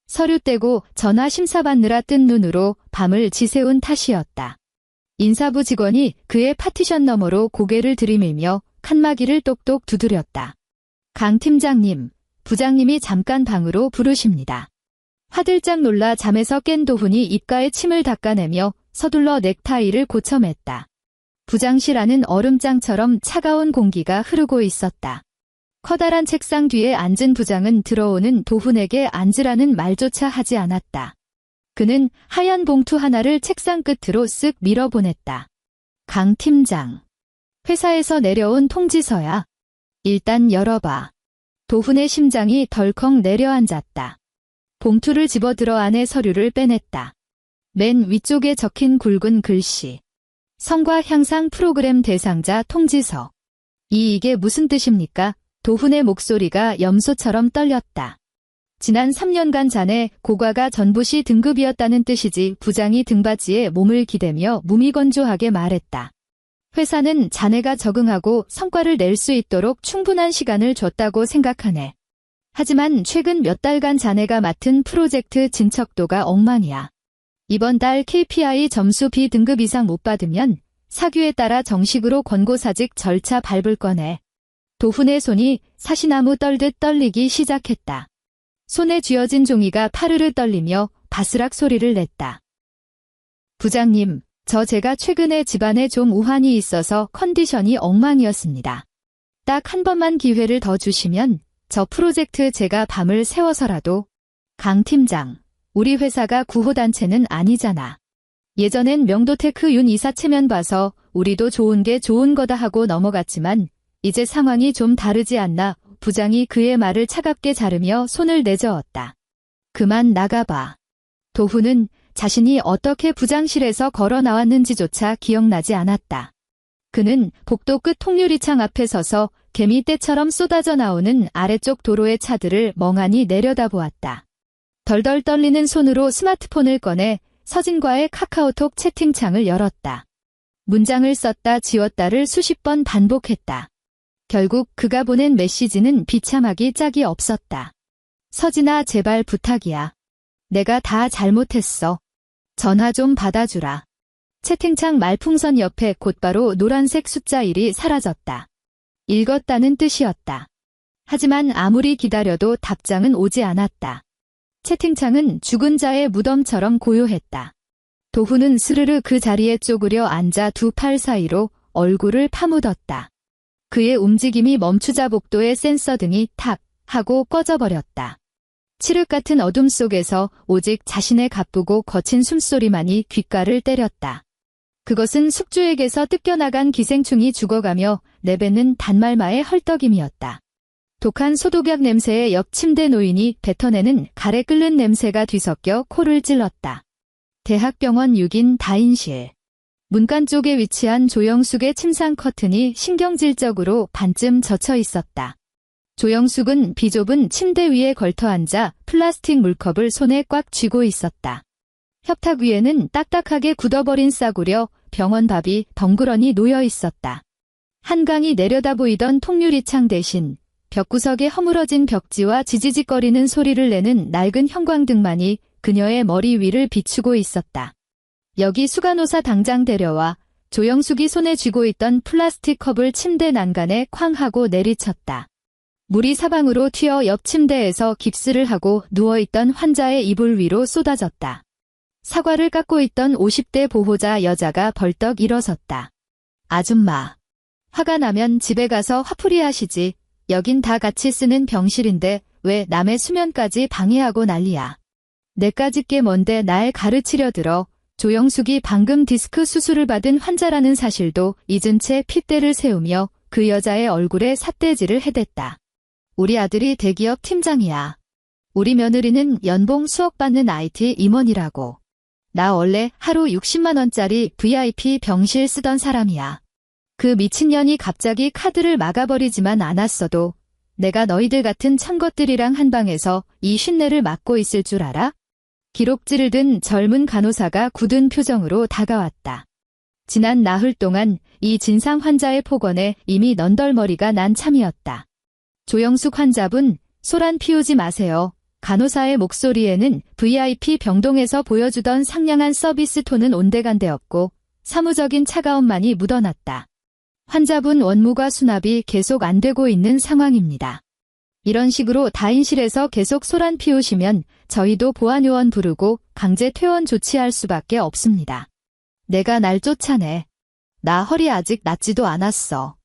서류 떼고 전화 심사받느라 뜬 눈으로 밤을 지새운 탓이었다. 인사부 직원이 그의 파티션 너머로 고개를 들이밀며 칸막이를 똑똑 두드렸다. 강 팀장님, 부장님이 잠깐 방으로 부르십니다. 화들짝 놀라 잠에서 깬 도훈이 입가에 침을 닦아내며 서둘러 넥타이를 고쳐맸다. 부장실 안은 얼음장처럼 차가운 공기가 흐르고 있었다. 커다란 책상 뒤에 앉은 부장은 들어오는 도훈에게 앉으라는 말조차 하지 않았다. 그는 하얀 봉투 하나를 책상 끝으로 쓱 밀어보냈다. 강 팀장. 회사에서 내려온 통지서야. 일단 열어봐. 도훈의 심장이 덜컥 내려앉았다. 봉투를 집어들어 안에 서류를 빼냈다. 맨 위쪽에 적힌 굵은 글씨. 성과 향상 프로그램 대상자 통지서. 이게 무슨 뜻입니까? 도훈의 목소리가 염소처럼 떨렸다. 지난 3년간 자네 고과가 전부시 등급이었다는 뜻이지. 부장이 등받이에 몸을 기대며 무미건조하게 말했다. 회사는 자네가 적응하고 성과를 낼 수 있도록 충분한 시간을 줬다고 생각하네. 하지만 최근 몇 달간 자네가 맡은 프로젝트 진척도가 엉망이야. 이번 달 KPI 점수 B등급 이상 못 받으면 사규에 따라 정식으로 권고사직 절차 밟을 거네. 도훈의 손이 사시나무 떨듯 떨리기 시작했다. 손에 쥐어진 종이가 파르르 떨리며 바스락 소리를 냈다. 부장님, 제가 최근에 집안에 좀 우환이 있어서 컨디션이 엉망이었습니다. 딱 한 번만 기회를 더 주시면 저 프로젝트 제가 밤을 새워서라도. 강 팀장, 우리 회사가 구호단체는 아니잖아. 예전엔 명도테크 윤 이사 체면 봐서 우리도 좋은 게 좋은 거다 하고 넘어갔지만 이제 상황이 좀 다르지 않나. 부장이 그의 말을 차갑게 자르며 손을 내저었다. 그만 나가봐. 도훈은 자신이 어떻게 부장실에서 걸어 나왔는지조차 기억나지 않았다. 그는 복도 끝 통유리창 앞에 서서 개미떼처럼 쏟아져 나오는 아래쪽 도로의 차들을 멍하니 내려다보았다. 덜덜 떨리는 손으로 스마트폰을 꺼내 서진과의 카카오톡 채팅창을 열었다. 문장을 썼다 지웠다를 수십 번 반복했다. 결국 그가 보낸 메시지는 비참하기 짝이 없었다. 서진아, 제발 부탁이야. 내가 다 잘못했어. 전화 좀 받아주라. 채팅창 말풍선 옆에 곧바로 노란색 숫자 1이 사라졌다. 읽었다는 뜻이었다. 하지만 아무리 기다려도 답장은 오지 않았다. 채팅창은 죽은 자의 무덤처럼 고요했다. 도훈은 스르르 그 자리에 쪼그려 앉아 두 팔 사이로 얼굴을 파묻었다. 그의 움직임이 멈추자 복도의 센서등이 탁 하고 꺼져버렸다. 칠흑 같은 어둠 속에서 오직 자신의 가쁘고 거친 숨소리만이 귓가를 때렸다. 그것은 숙주에게서 뜯겨나간 기생충이 죽어가며 내뱉는 단말마의 헐떡임이었다. 독한 소독약 냄새에 옆 침대 노인이 뱉어내는 가래 끓는 냄새가 뒤섞여 코를 찔렀다. 대학병원 6인 다인실. 문간 쪽에 위치한 조영숙의 침상 커튼이 신경질적으로 반쯤 젖혀 있었다. 조영숙은 비좁은 침대 위에 걸터앉아 플라스틱 물컵을 손에 꽉 쥐고 있었다. 협탁 위에는 딱딱하게 굳어버린 싸구려 병원 밥이 덩그러니 놓여 있었다. 한강이 내려다 보이던 통유리창 대신 벽구석에 허물어진 벽지와 지지직거리는 소리를 내는 낡은 형광등만이 그녀의 머리 위를 비추고 있었다. 여기 수간호사 당장 데려와. 조영숙이 손에 쥐고 있던 플라스틱 컵을 침대 난간에 쾅 하고 내리쳤다. 물이 사방으로 튀어 옆 침대에서 깁스를 하고 누워있던 환자의 이불 위로 쏟아졌다. 사과를 깎고 있던 50대 보호자 여자가 벌떡 일어섰다. 아줌마. 화가 나면 집에 가서 화풀이 하시지. 여긴 다 같이 쓰는 병실인데 왜 남의 수면까지 방해하고 난리야. 내까짓 게 뭔데 날 가르치려 들어. 조영숙이 방금 디스크 수술을 받은 환자라는 사실도 잊은 채 핏대를 세우며 그 여자의 얼굴에 삿대질을 해댔다. 우리 아들이 대기업 팀장이야. 우리 며느리는 연봉 수억 받는 IT 임원이라고. 나 원래 하루 60만 원짜리 VIP 병실 쓰던 사람이야. 그 미친년이 갑자기 카드를 막아버리지만 않았어도 내가 너희들 같은 천것들이랑 한 방에서 이 쉰내를 맡고 있을 줄 알아? 기록지를 든 젊은 간호사가 굳은 표정으로 다가왔다. 지난 나흘 동안 이 진상 환자의 폭언에 이미 넌덜머리가 난 참이었다. 조영숙 환자분, 소란 피우지 마세요. 간호사의 목소리에는 VIP 병동에서 보여주던 상냥한 서비스 톤은 온데간데 없고 사무적인 차가움만이 묻어났다. 환자분 원무과 수납이 계속 안 되고 있는 상황입니다. 이런 식으로 다인실에서 계속 소란 피우시면 저희도 보안요원 부르고 강제 퇴원 조치할 수밖에 없습니다. 내가 날 쫓아내. 나 허리 아직 낫지도 않았어.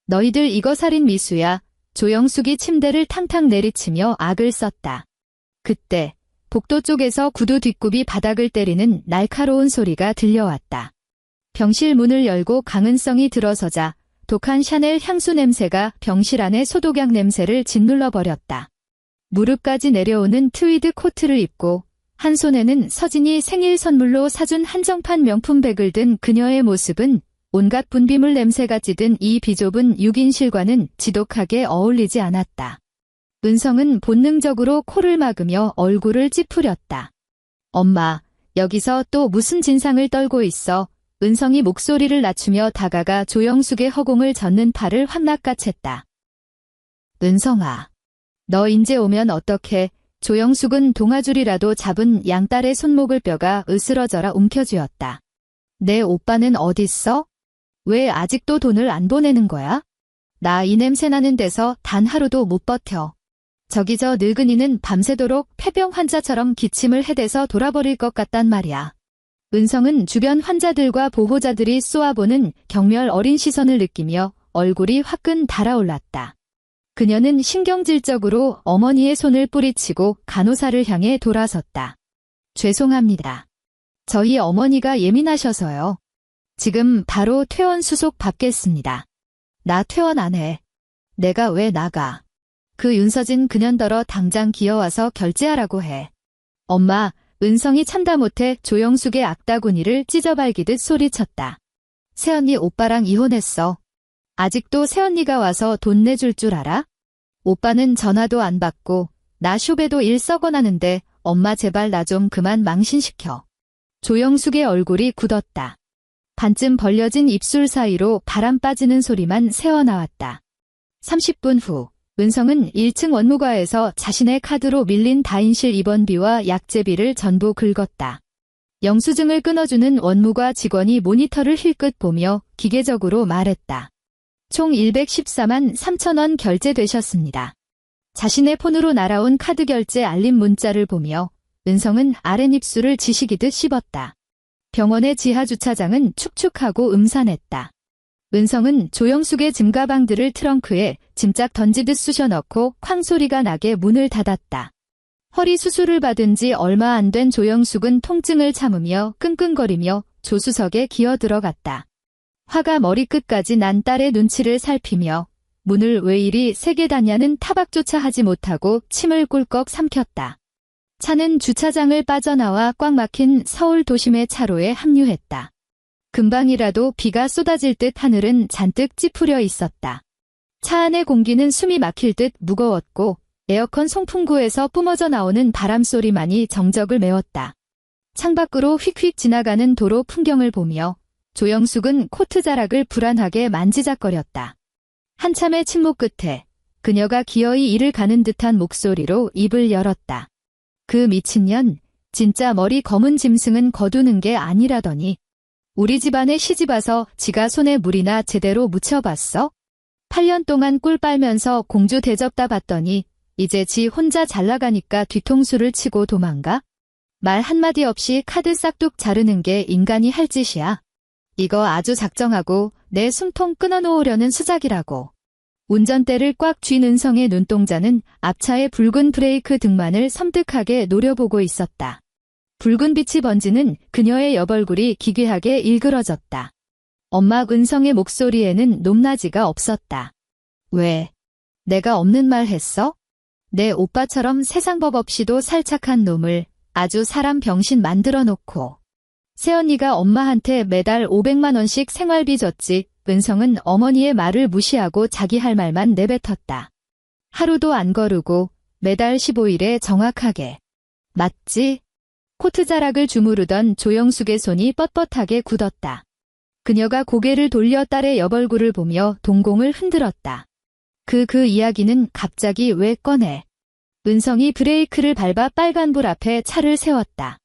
너희들 이거 살인 미수야. 조영숙이 침대를 탕탕 내리치며 악을 썼다. 그때 복도 쪽에서 구두 뒷굽이 바닥을 때리는 날카로운 소리가 들려왔다. 병실 문을 열고 강은성이 들어서자 독한 샤넬 향수 냄새가 병실 안의 소독약 냄새를 짓눌러버렸다. 무릎까지 내려오는 트위드 코트를 입고 한 손에는 서진이 생일 선물로 사준 한정판 명품백을 든 그녀의 모습은 온갖 분비물 냄새가 찌든 이 비좁은 6인실과는 지독하게 어울리지 않았다. 은성은 본능적으로 코를 막으며 얼굴을 찌푸렸다. 엄마, 여기서 또 무슨 진상을 떨고 있어? 은성이 목소리를 낮추며 다가가 조영숙의 허공을 젓는 팔을 확 낚아챘다. 은성아, 너 인제 오면 어떡해? 조영숙은 동아줄이라도 잡은 양딸의 손목을 뼈가 으스러져라 움켜쥐었다. 내 오빠는 어딨어? 왜 아직도 돈을 안 보내는 거야? 나 이 냄새 나는 데서 단 하루도 못 버텨. 저기 저 늙은이는 밤새도록 폐병 환자처럼 기침을 해대서 돌아버릴 것 같단 말이야. 은성은 주변 환자들과 보호자들이 쏘아보는 경멸 어린 시선을 느끼며 얼굴이 화끈 달아올랐다. 그녀는 신경질적으로 어머니의 손을 뿌리치고 간호사를 향해 돌아섰다. 죄송합니다. 저희 어머니가 예민하셔서요. 지금 바로 퇴원 수속 받겠습니다. 나 퇴원 안 해. 내가 왜 나가. 그 윤서진 그년더러 당장 기어와서 결제하라고 해. 엄마, 은성이 참다 못해 조영숙의 악다구니를 찢어발기듯 소리쳤다. 새언니 오빠랑 이혼했어. 아직도 새언니가 와서 돈 내줄 줄 알아? 오빠는 전화도 안 받고 나 쇼배도 일 썩어나는데 엄마 제발 나 좀 그만 망신시켜. 조영숙의 얼굴이 굳었다. 반쯤 벌려진 입술 사이로 바람 빠지는 소리만 새어나왔다. 30분 후 은성은 1층 원무과에서 자신의 카드로 밀린 다인실 입원비와 약제비를 전부 긁었다. 영수증을 끊어주는 원무과 직원이 모니터를 힐끗 보며 기계적으로 말했다. 총 114만 3천 원 결제되셨습니다. 자신의 폰으로 날아온 카드 결제 알림 문자를 보며 은성은 아랫입술을 지시기듯 씹었다. 병원의 지하 주차장은 축축하고 음산했다. 은성은 조영숙의 짐 가방들을 트렁크에 짐짝 던지듯 쑤셔넣고 쾅 소리가 나게 문을 닫았다. 허리 수술을 받은 지 얼마 안 된 조영숙은 통증을 참으며 끙끙거리며 조수석에 기어 들어갔다. 화가 머리끝까지 난 딸의 눈치를 살피며 문을 왜 이리 세게 닫냐는 타박조차 하지 못하고 침을 꿀꺽 삼켰다. 차는 주차장을 빠져나와 꽉 막힌 서울 도심의 차로에 합류했다. 금방이라도 비가 쏟아질 듯 하늘은 잔뜩 찌푸려 있었다. 차 안의 공기는 숨이 막힐 듯 무거웠고 에어컨 송풍구에서 뿜어져 나오는 바람소리만이 정적을 메웠다. 창밖으로 휙휙 지나가는 도로 풍경을 보며 조영숙은 코트 자락을 불안하게 만지작거렸다. 한참의 침묵 끝에 그녀가 기어이 이를 가는 듯한 목소리로 입을 열었다. 그 미친년, 진짜 머리 검은 짐승은 거두는 게 아니라더니. 우리 집안에 시집와서 지가 손에 물이나 제대로 묻혀봤어? 8년 동안 꿀 빨면서 공주 대접다 봤더니 이제 지 혼자 잘 나가니까 뒤통수를 치고 도망가? 말 한마디 없이 카드 싹둑 자르는 게 인간이 할 짓이야. 이거 아주 작정하고 내 숨통 끊어놓으려는 수작이라고. 운전대를 꽉 쥔 은성의 눈동자는 앞차의 붉은 브레이크 등만을 섬뜩하게 노려보고 있었다. 붉은 빛이 번지는 그녀의 여벌굴이 기괴하게 일그러졌다. 엄마 은성의 목소리에는 높낮이가 없었다. 왜? 내가 없는 말 했어? 내 오빠처럼 세상 법 없이도 살착한 놈을 아주 사람 병신 만들어 놓고. 새언니가 엄마한테 매달 500만 원씩 생활비 줬지. 은성은 어머니의 말을 무시하고 자기 할 말만 내뱉었다. 하루도 안 거르고 매달 15일에 정확하게. 맞지? 코트자락을 주무르던 조영숙의 손이 뻣뻣하게 굳었다. 그녀가 고개를 돌려 딸의 여벌구를 보며 동공을 흔들었다. 그 이야기는 갑자기 왜 꺼내? 은성이 브레이크를 밟아 빨간불 앞에 차를 세웠다.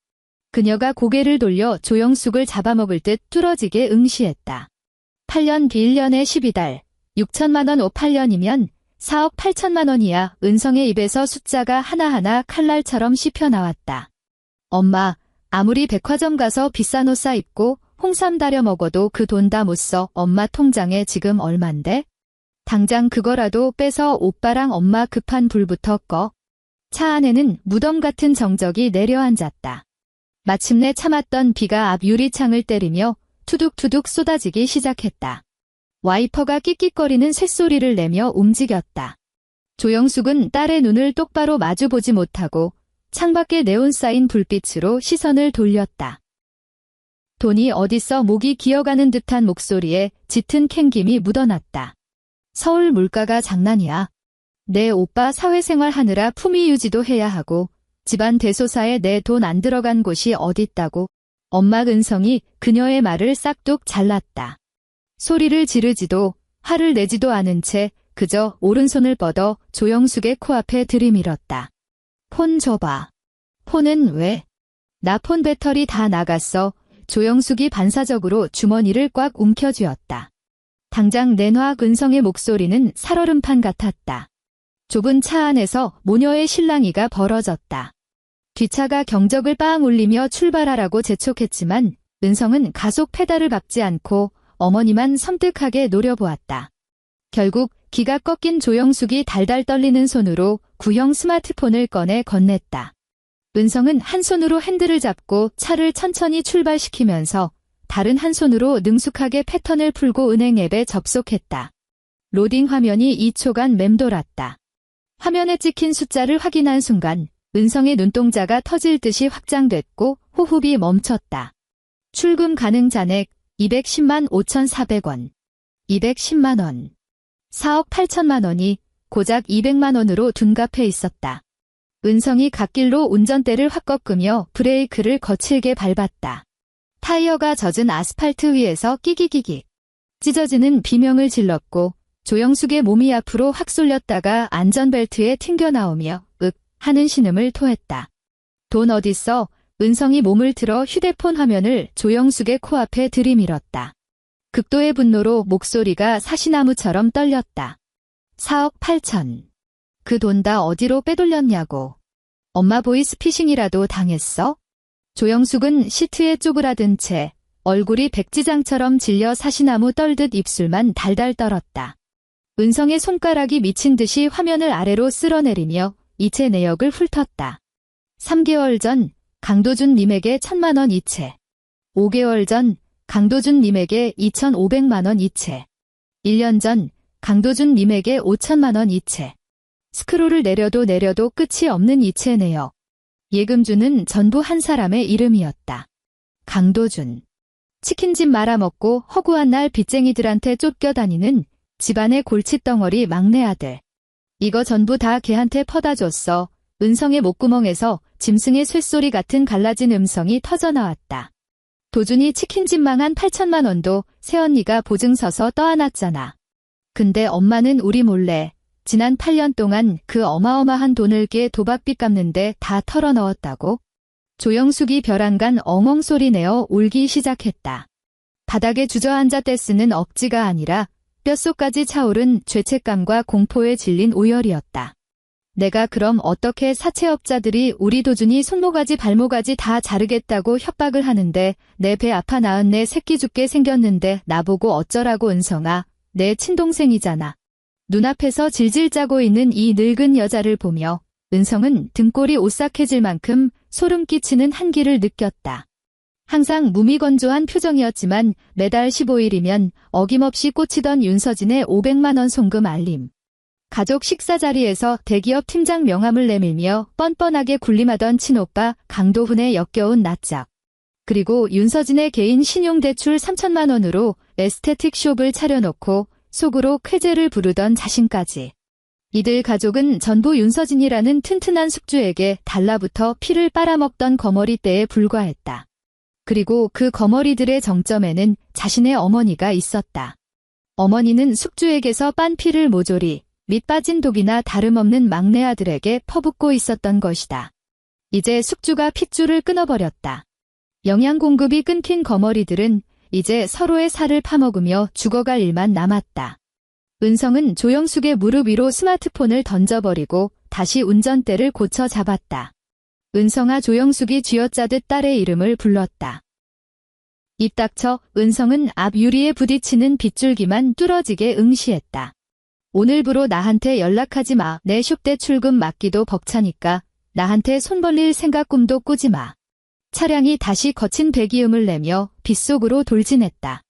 그녀가 고개를 돌려 조영숙을 잡아먹을 듯 뚫어지게 응시했다. 8년 뒤 1년에 12달, 6천만 원 8년이면 4억 8천만 원이야. 은성의 입에서 숫자가 하나하나 칼날처럼 씹혀나왔다. 엄마, 아무리 백화점 가서 비싼 옷 사 입고 홍삼 다려 먹어도 그 돈 다 못 써. 엄마 통장에 지금 얼만데? 당장 그거라도 빼서 오빠랑 엄마 급한 불부터 꺼. 차 안에는 무덤 같은 정적이 내려앉았다. 마침내 참았던 비가 앞 유리창을 때리며 투둑투둑 쏟아지기 시작했다. 와이퍼가 끽끽거리는 쇳소리를 내며 움직였다. 조영숙은 딸의 눈을 똑바로 마주보지 못하고 창밖에 네온 쌓인 불빛으로 시선을 돌렸다. 돈이 어딨어? 목이 기어가는 듯한 목소리에 짙은 캥김이 묻어났다. 서울 물가가 장난이야. 내 오빠 사회생활 하느라 품위 유지도 해야 하고 집안 대소사에 내 돈 안 들어간 곳이 어딨다고. 엄마 은성이 그녀의 말을 싹둑 잘랐다. 소리를 지르지도 화를 내지도 않은 채 그저 오른손을 뻗어 조영숙의 코앞에 들이밀었다. 폰 줘봐. 폰은 왜? 나 폰 배터리 다 나갔어. 조영숙이 반사적으로 주머니를 꽉 움켜쥐었다. 당장 내놔. 은성의 목소리는 살얼음판 같았다. 좁은 차 안에서 모녀의 실랑이가 벌어졌다. 뒷차가 경적을 빵 울리며 출발하라고 재촉했지만 은성은 가속 페달을 밟지 않고 어머니만 섬뜩하게 노려보았다. 결국 기가 꺾인 조영숙이 달달 떨리는 손으로 구형 스마트폰을 꺼내 건넸다. 은성은 한 손으로 핸들을 잡고 차를 천천히 출발시키면서 다른 한 손으로 능숙하게 패턴을 풀고 은행 앱에 접속했다. 로딩 화면이 2초간 맴돌았다. 화면에 찍힌 숫자를 확인한 순간 은성의 눈동자가 터질 듯이 확장됐고 호흡이 멈췄다. 출금 가능 잔액 210만 5,400원. 210만 원. 4억 8천만 원이 고작 200만 원으로 둔갑해 있었다. 은성이 갓길로 운전대를 확 꺾으며 브레이크를 거칠게 밟았다. 타이어가 젖은 아스팔트 위에서 끼기기기 찢어지는 비명을 질렀고 조영숙의 몸이 앞으로 확 쏠렸다가 안전벨트에 튕겨나오며 윽 하는 신음을 토했다. 돈 어딨어? 은성이 몸을 틀어 휴대폰 화면을 조영숙의 코앞에 들이밀었다. 극도의 분노로 목소리가 사시나무처럼 떨렸다. 4억 8천. 그 돈 다 어디로 빼돌렸냐고. 엄마 보이스피싱이라도 당했어? 조영숙은 시트에 쪼그라든 채 얼굴이 백지장처럼 질려 사시나무 떨듯 입술만 달달 떨었다. 은성의 손가락이 미친 듯이 화면을 아래로 쓸어내리며 이체 내역을 훑었다. 3개월 전 강도준 님에게 1,000만 원 이체. 5개월 전 강도준 님에게 2,500만 원 이체. 1년 전 강도준 님에게 5천만 원 이체. 스크롤을 내려도 끝이 없는 이체 내역. 예금주는 전부 한 사람의 이름이었다. 강도준. 치킨집 말아먹고 허구한 날 빚쟁이들한테 쫓겨다니는 집안의 골칫덩어리 막내 아들. 이거 전부 다 걔한테 퍼다 줬어. 은성의 목구멍에서 짐승의 쇳소리 같은 갈라진 음성이 터져나왔다. 도준이 치킨집 망한 8천만 원도 새언니가 보증 서서 떠안았잖아. 근데 엄마는 우리 몰래 지난 8년 동안 그 어마어마한 돈을 깨 도박빚 갚는데 다 털어넣었다고? 조영숙이 벼랑간 엉엉 소리 내어 울기 시작했다. 바닥에 주저앉아 떼쓰는 억지가 아니라 뼛속까지 차오른 죄책감과 공포에 질린 오열이었다. 내가 그럼 어떻게 사채업자들이 우리 도준이 손모가지 발모가지 다 자르겠다고 협박을 하는데 내 배 아파 낳은 내 새끼 죽게 생겼는데 나보고 어쩌라고 은성아, 내 친동생이잖아. 눈앞에서 질질 짜고 있는 이 늙은 여자를 보며 은성은 등골이 오싹해질 만큼 소름 끼치는 한기를 느꼈다. 항상 무미건조한 표정이었지만 매달 15일이면 어김없이 꽂히던 윤서진의 500만 원 송금 알림. 가족 식사 자리에서 대기업 팀장 명함을 내밀며 뻔뻔하게 군림하던 친오빠 강도훈의 역겨운 낯짝. 그리고 윤서진의 개인 신용대출 3천만 원으로 에스테틱 숍을 차려놓고 속으로 쾌재를 부르던 자신까지. 이들 가족은 전부 윤서진이라는 튼튼한 숙주에게 달라붙어 피를 빨아먹던 거머리떼에 불과했다. 그리고 그 거머리들의 정점에는 자신의 어머니가 있었다. 어머니는 숙주에게서 빤 피를 모조리 밑 빠진 독이나 다름없는 막내 아들에게 퍼붓고 있었던 것이다. 이제 숙주가 핏줄을 끊어버렸다. 영양 공급이 끊긴 거머리들은 이제 서로의 살을 파먹으며 죽어갈 일만 남았다. 은성은 조영숙의 무릎 위로 스마트폰을 던져버리고 다시 운전대를 고쳐 잡았다. 은성아. 조영숙이 쥐어짜듯 딸의 이름을 불렀다. 입 닥쳐. 은성은 앞 유리에 부딪히는 빗줄기만 뚫어지게 응시했다. 오늘부로 나한테 연락하지 마. 내 숍대 출금 맡기도 벅차니까 나한테 손 벌릴 생각 꿈도 꾸지 마. 차량이 다시 거친 배기음을 내며 빗속으로 돌진했다.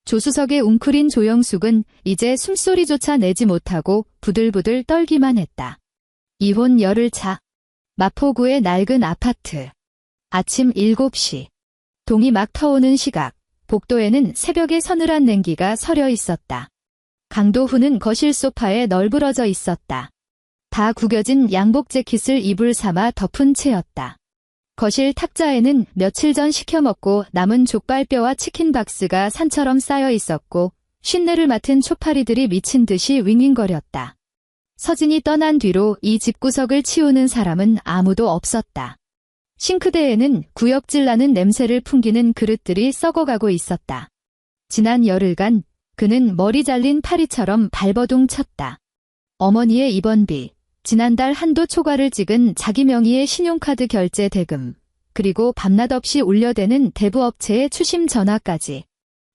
조수석에 웅크린 조영숙은 이제 숨소리조차 내지 못하고 부들부들 떨기만 했다. 이혼 열흘차. 마포구의 낡은 아파트. 아침 7시. 동이 막 터오는 시각. 복도에는 새벽의 서늘한 냉기가 서려 있었다. 강도훈은 거실 소파에 널브러져 있었다. 다 구겨진 양복 재킷을 이불 삼아 덮은 채였다. 거실 탁자에는 며칠 전 시켜먹고 남은 족발뼈와 치킨 박스가 산처럼 쌓여 있었고 쉰내를 맡은 초파리들이 미친 듯이 윙윙거렸다. 서진이 떠난 뒤로 이 집구석을 치우는 사람은 아무도 없었다. 싱크대에는 구역질 나는 냄새를 풍기는 그릇들이 썩어가고 있었다. 지난 열흘간 그는 머리 잘린 파리처럼 발버둥 쳤다. 어머니의 입원비, 지난달 한도 초과를 찍은 자기 명의의 신용카드 결제 대금, 그리고 밤낮 없이 울려대는 대부업체의 추심 전화까지.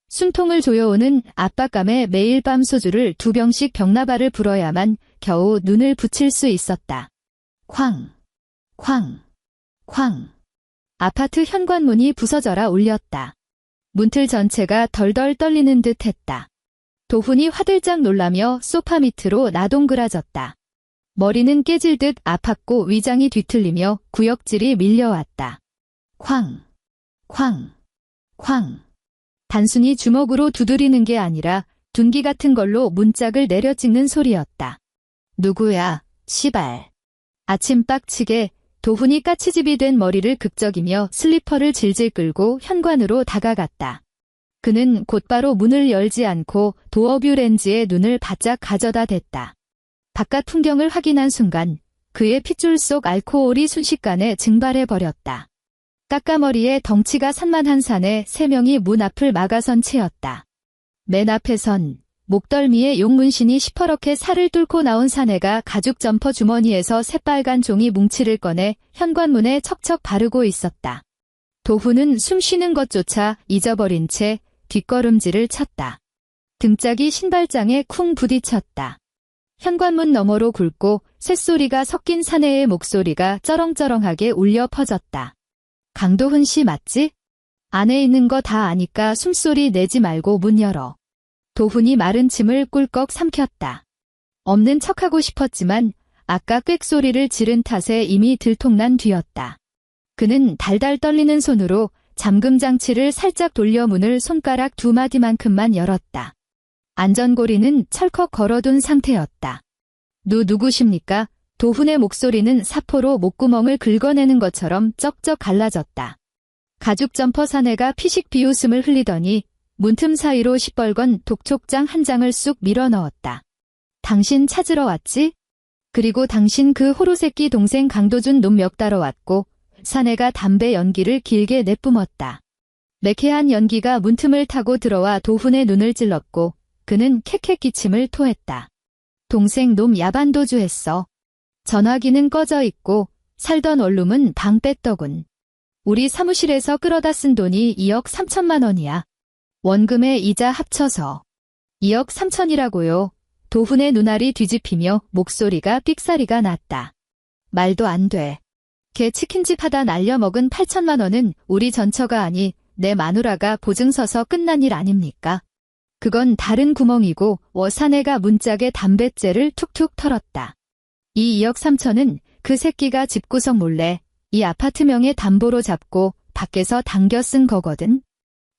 숨통을 조여오는 압박감에 매일 밤 소주를 2병씩 병나발을 불어야만 겨우 눈을 붙일 수 있었다. 쾅, 쾅, 쾅. 아파트 현관문이 부서져라 울렸다. 문틀 전체가 덜덜 떨리는 듯 했다. 도훈이 화들짝 놀라며 소파 밑으로 나동그라졌다. 머리는 깨질 듯 아팠고 위장이 뒤틀리며 구역질이 밀려왔다. 쾅, 쾅, 쾅. 단순히 주먹으로 두드리는 게 아니라 둔기 같은 걸로 문짝을 내려 찍는 소리였다. 누구야, 시발. 아침 빡치게 도훈이 까치집이 된 머리를 극적이며 슬리퍼를 질질 끌고 현관으로 다가갔다. 그는 곧바로 문을 열지 않고 도어뷰 렌즈에 눈을 바짝 가져다 댔다. 바깥 풍경을 확인한 순간 그의 핏줄 속 알코올이 순식간에 증발해버렸다. 까까머리에 덩치가 산만한 산에 3명이 문 앞을 막아선 채였다. 맨 앞에선 목덜미에 용문신이 시퍼렇게 살을 뚫고 나온 사내가 가죽 점퍼 주머니에서 새빨간 종이 뭉치를 꺼내 현관문에 척척 바르고 있었다. 도훈은 숨 쉬는 것조차 잊어버린 채 뒷걸음질을 쳤다. 등짝이 신발장에 쿵 부딪혔다. 현관문 너머로 굵고 쇳소리가 섞인 사내의 목소리가 쩌렁쩌렁하게 울려 퍼졌다. 강도훈 씨 맞지? 안에 있는 거 다 아니까 숨소리 내지 말고 문 열어. 도훈이 마른 침을 꿀꺽 삼켰다. 없는 척하고 싶었지만 아까 꽥소리를 지른 탓에 이미 들통난 뒤였다. 그는 달달 떨리는 손으로 잠금 장치를 살짝 돌려 문을 손가락 2마디만큼만 열었다. 안전고리는 철컥 걸어둔 상태였다. 누구십니까? 도훈의 목소리는 사포로 목구멍을 긁어내는 것처럼 쩍쩍 갈라졌다. 가죽 점퍼 사내가 피식 비웃음을 흘리더니 문틈 사이로 시뻘건 독촉장 한 장을 쑥 밀어 넣었다. 당신 찾으러 왔지? 그리고 당신 그 호루새끼 동생 강도준 놈 몇 따러 왔고 사내가 담배 연기를 길게 내뿜었다. 매캐한 연기가 문틈을 타고 들어와 도훈의 눈을 찔렀고 그는 캑캑 기침을 토했다. 동생 놈 야반도주했어. 전화기는 꺼져 있고 살던 원룸은 방 뺐더군. 우리 사무실에서 끌어다 쓴 돈이 2억 3천만 원이야. 원금에 이자 합쳐서 2억 3천이라고요. 도훈의 눈알이 뒤집히며 목소리가 삑사리가 났다. 말도 안 돼. 걔 치킨집 하다 날려먹은 8천만 원은 우리 전처가 아니 내 마누라가 보증 서서 끝난 일 아닙니까? 그건 다른 구멍이고 사내가 문짝에 담뱃재를 툭툭 털었다. 이 2억 3천은 그 새끼가 집구석 몰래 이 아파트명의 담보로 잡고 밖에서 당겨 쓴 거거든.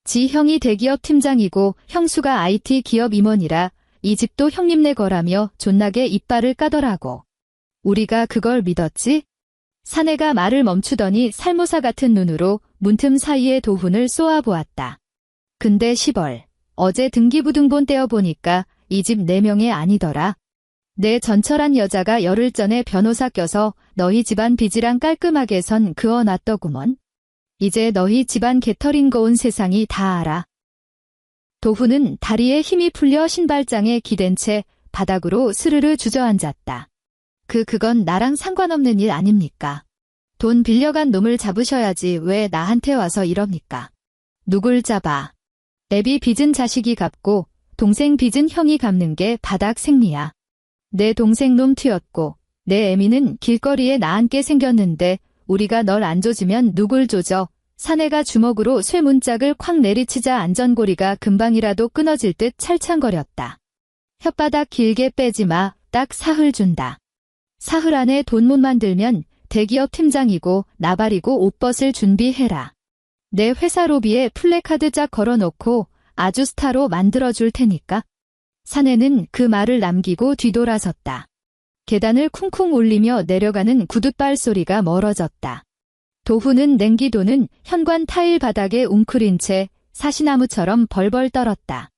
지 형이 대기업 팀장이고 형수가 IT 기업 임원이라 이 집도 형님네 거라며 존나게 이빨을 까더라고. 우리가 그걸 믿었지? 사내가 말을 멈추더니 살모사 같은 눈으로 문틈 사이에 도훈을 쏘아보았다. 근데 시벌, 어제 등기부등본 떼어보니까 이 집 4명이 아니더라. 내 전처란 여자가 열흘 전에 변호사 껴서 너희 집안 빚이랑 깔끔하게 선 그어놨더구먼. 이제 너희 집안 개털인 거 온 세상이 다 알아. 도훈은 다리에 힘이 풀려 신발장에 기댄 채 바닥으로 스르르 주저앉았다. 그건 나랑 상관없는 일 아닙니까? 돈 빌려간 놈을 잡으셔야지 왜 나한테 와서 이럽니까? 누굴 잡아? 애비 빚은 자식이 갚고 동생 빚은 형이 갚는 게 바닥 생리야. 내 동생 놈 튀었고 내 애미는 길거리에 나앉게 생겼는데 우리가 널 안 조지면 누굴 조져? 사내가 주먹으로 쇠문짝을 콱 내리치자 안전고리가 금방이라도 끊어질 듯 찰창거렸다. 혓바닥 길게 빼지 마. 딱 사흘 준다. 사흘 안에 돈 못 만들면 대기업 팀장이고 나발이고 옷 벗을 준비해라. 내 회사 로비에 플래카드 쫙 걸어놓고 아주 스타로 만들어줄 테니까. 사내는 그 말을 남기고 뒤돌아섰다. 계단을 쿵쿵 울리며 내려가는 구둣발 소리가 멀어졌다. 도훈은 냉기도는 현관 타일 바닥에 웅크린 채 사시나무처럼 벌벌 떨었다.